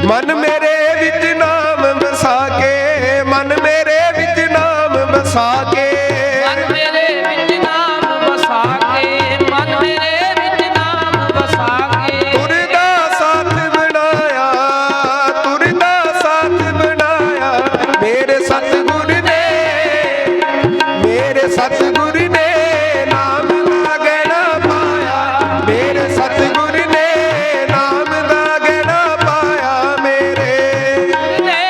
ਮਨ ਮੇਰੇ ਵਿੱਚ ਨਾਮ ਵਸਾ ਕੇ, ਮਨ ਮੇਰੇ ਵਿੱਚ ਨਾਮ ਵਸਾ ਕੇ। ਮਨ ਮੇਰੇ ਵਿੱਚ ਨਾਮ ਵਸਾ ਕੇ, ਮਨ ਮੇਰੇ ਵਿੱਚ ਨਾਮ ਵਸਾ ਕੇ। ਤੁਰ ਦਾ ਸਾਥ ਬਣਾਇਆ, ਤੁਰ ਦਾ ਸਾਥ ਬਣਾਇਆ। ਮੇਰੇ ਸਤਿਗੁਰ ਨੇ, ਮੇਰੇ ਸਤਿਗੁਰ ਨੇ ਨਾਮ ਦਾ ਗਹਿਣਾ ਪਾਇਆ। ਮੇਰੇ ਸਤਿਗੁਰ ਨੇ ਨਾਮ ਦਾ ਗਹਿਣਾ ਪਾਇਆ। ਮੇਰੇ ਨੇ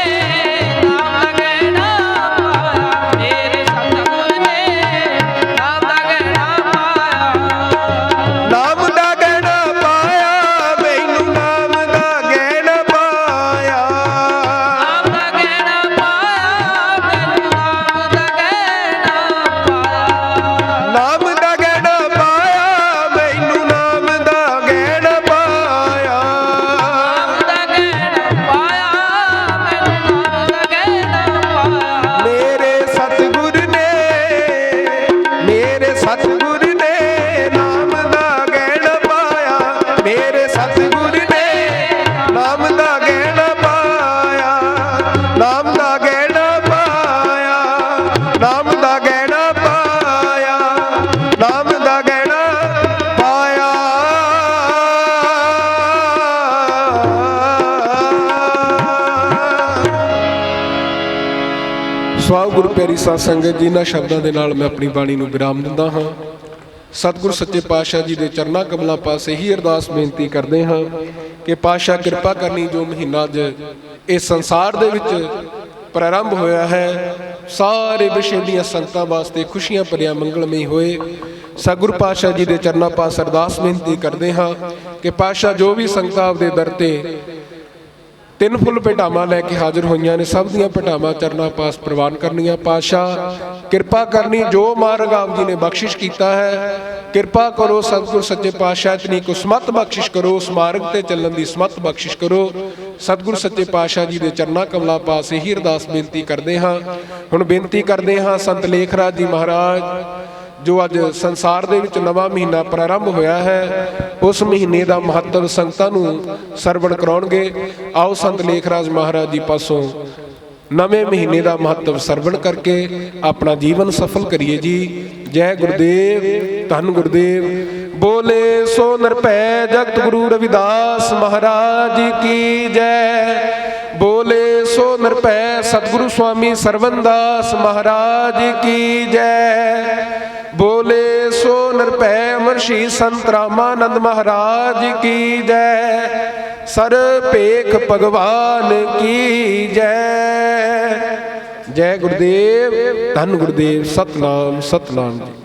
ਨਾਮ ਦਾ ਗਹਿਣਾ ਪਾਇਆ, ਮੇਰੇ ਸਤਿਗੁਰ ਨੇ ਨਾਮ ਦਾ ਗਹਿਣਾ ਪਾਇਆ। ਨਾਮ ਦਾ ਗਹਿਣਾ ਪਾਇਆ, ਮੈਨੂੰ ਨਾਮ ਦਾ ਗਹਿਣਾ ਪਾਇਆ। ਨਾਮ ਦਾ ਗਹਿਣਾ ਪਾਇਆ, ਮੈਨੂੰ ਨਾਮ ਦਾ ਗਹਿਣਾ ਪਾਇਆ। ਨਾਮ ਦਾ ਗਹਿਣਾ ਪਾਇਆ, ਮੈਨੂੰ ਨਾਮ ਦਾ ਗਹਿਣਾ ਪਾਇਆ। ਨਾਮ ਦਾ ਗਹਿਣਾ ਪਾਇਆ, ਮੈਨੂੰ ਨਾਮ ਦਾ ਗਹਿਣਾ ਪਾਇਆ। ਮੇਰੇ ਸਤਿਗੁਰ ਨੇ, ਮੇਰੇ ਸਤਿਗੁਰ ਨੇ ਨਾਮ ਦਾ ਗਹਿਣਾ ਪਾਇਆ। ਮੇਰੇ ਸਤਿਗੁਰ ਨੇ ਨਾਮ ਦਾ ਗਹਿਣਾ ਪਾਇਆ। ਨਾਮ ਦਾ ਗਹਿਣਾ ਪਾਇਆ, ਨਾਮ ਦਾ ਗਹਿਣਾ ਪਾਇਆ, ਨਾਮ ਦਾ ਗਹਿਣਾ ਪਾਇਆ। ਸਵਾਹ ਗੁਰੂ ਪਿਆਰੀ ਸਾਧ ਸੰਗਤ ਜੀ, ਇਹਨਾਂ ਸ਼ਬਦਾਂ ਦੇ ਨਾਲ ਮੈਂ ਆਪਣੀ ਬਾਣੀ ਨੂੰ ਵਿਰਾਮ ਦਿੰਦਾ ਹਾਂ। ਸਤਿਗੁਰ ਸੱਚੇ ਪਾਤਸ਼ਾਹ ਜੀ ਦੇ ਚਰਨਾਂ ਕਮਲਾਂ ਪਾਸੇ ਹੀ ਅਰਦਾਸ ਬੇਨਤੀ ਕਰਦੇ ਹਾਂ ਕਿ ਪਾਤਸ਼ਾਹ ਕਿਰਪਾ ਕਰਨੀ, ਜੋ ਮਹੀਨਾ ਅੱਜ ਇਸ ਸੰਸਾਰ ਦੇ ਵਿੱਚ ਪ੍ਰਾਰੰਭ ਹੋਇਆ ਹੈ, ਸਾਰੇ ਵਿਸ਼ੇ ਦੀਆਂ ਸੰਗਤਾਂ ਵਾਸਤੇ ਖੁਸ਼ੀਆਂ ਭਰਿਆ ਮੰਗਲਮਈ ਹੋਏ। ਸਤਿਗੁਰ ਪਾਤਸ਼ਾਹ ਜੀ ਦੇ ਚਰਨਾਂ ਪਾਸ ਅਰਦਾਸ ਬੇਨਤੀ ਕਰਦੇ ਹਾਂ ਕਿ ਪਾਤਸ਼ਾਹ ਜੋ ਵੀ ਸੰਗਤਾਂ ਆਪਦੇ ਦਰ ਤੇ ਤਿੰਨ ਫੁੱਲ ਭੇਟਾਵਾਂ ਲੈ ਕੇ ਹਾਜ਼ਰ ਹੋਈਆਂ ਨੇ, ਸਭ ਦੀਆਂ ਭੇਟਾਵਾਂ ਚਰਨਾਂ ਪਾਸ ਪ੍ਰਵਾਨ ਕਰਨੀਆਂ। ਪਾਤਸ਼ਾਹ ਕਿਰਪਾ ਕਰਨੀ, ਜੋ ਮਾਰਗ ਆਪ ਜੀ ਨੇ ਬਖਸ਼ਿਸ਼ ਕੀਤਾ ਹੈ, ਕਿਰਪਾ ਕਰੋ ਸਤਿਗੁਰ ਸੱਚੇ ਪਾਤਸ਼ਾਹ ਇਤਨੀ ਕੁ ਸਮਤ ਬਖਸ਼ਿਸ਼ ਕਰੋ, ਉਸ ਮਾਰਗ ਤੇ ਚੱਲਣ ਦੀ ਸਮਤ ਬਖਸ਼ਿਸ਼ ਕਰੋ। ਸਤਿਗੁਰ ਸੱਚੇ ਪਾਤਸ਼ਾਹ ਜੀ ਦੇ ਚਰਨਾਂ ਕਮਲਾਂ ਪਾਸ ਇਹੀ ਅਰਦਾਸ ਬੇਨਤੀ ਕਰਦੇ ਹਾਂ। ਹੁਣ ਬੇਨਤੀ ਕਰਦੇ ਹਾਂ ਸੰਤ ਲੇਖ ਰਾਜ ਜੀ ਮਹਾਰਾਜ, ਜੋ ਅੱਜ ਸੰਸਾਰ ਦੇ ਵਿੱਚ ਨਵਾਂ ਮਹੀਨਾ ਪ੍ਰਾਰੰਭ ਹੋਇਆ ਹੈ, ਉਸ ਮਹੀਨੇ ਦਾ ਮਹੱਤਵ ਸੰਗਤਾਂ ਨੂੰ ਸਰਵਣ ਕਰਾਉਣਗੇ। ਆਓ ਸੰਤ ਲੇਖ ਰਾਜ ਮਹਾਰਾਜ ਜੀ ਪਾਸੋਂ ਨਵੇਂ ਮਹੀਨੇ ਦਾ ਮਹੱਤਵ ਸਰਵਣ ਕਰਕੇ ਆਪਣਾ ਜੀਵਨ ਸਫਲ ਕਰੀਏ ਜੀ। ਜੈ ਗੁਰਦੇਵ, ਧੰਨ ਗੁਰਦੇਵ। ਬੋਲੇ ਸੋ ਨਿਰਭੈ ਜਗਤ ਗੁਰੂ ਰਵਿਦਾਸ ਮਹਾਰਾਜ ਕੀ ਜੈ। ਬੋਲੇ ਸੋ ਨਿਰਭੈ ਸਤਿਗੁਰੂ ਸੁਆਮੀ ਸਰਵਨਦਾਸ ਮਹਾਰਾਜ ਕੀ ਜੈ। ਬੋਲੇ ਸੋ ਨਿਰਭੈ ਅਮਰਸ਼ੀ ਸੰਤ ਰਾਮਾਨੰਦ ਮਹਾਰਾਜ ਕੀ ਜੈ। ਸਰ ਭੇਖ ਭਗਵਾਨ ਕੀ ਜੈ। ਜੈ ਗੁਰਦੇਵ, ਧੰਨ ਗੁਰਦੇਵ। ਸਤਨਾਮ ਸਤਨਾਮ ਜੀ।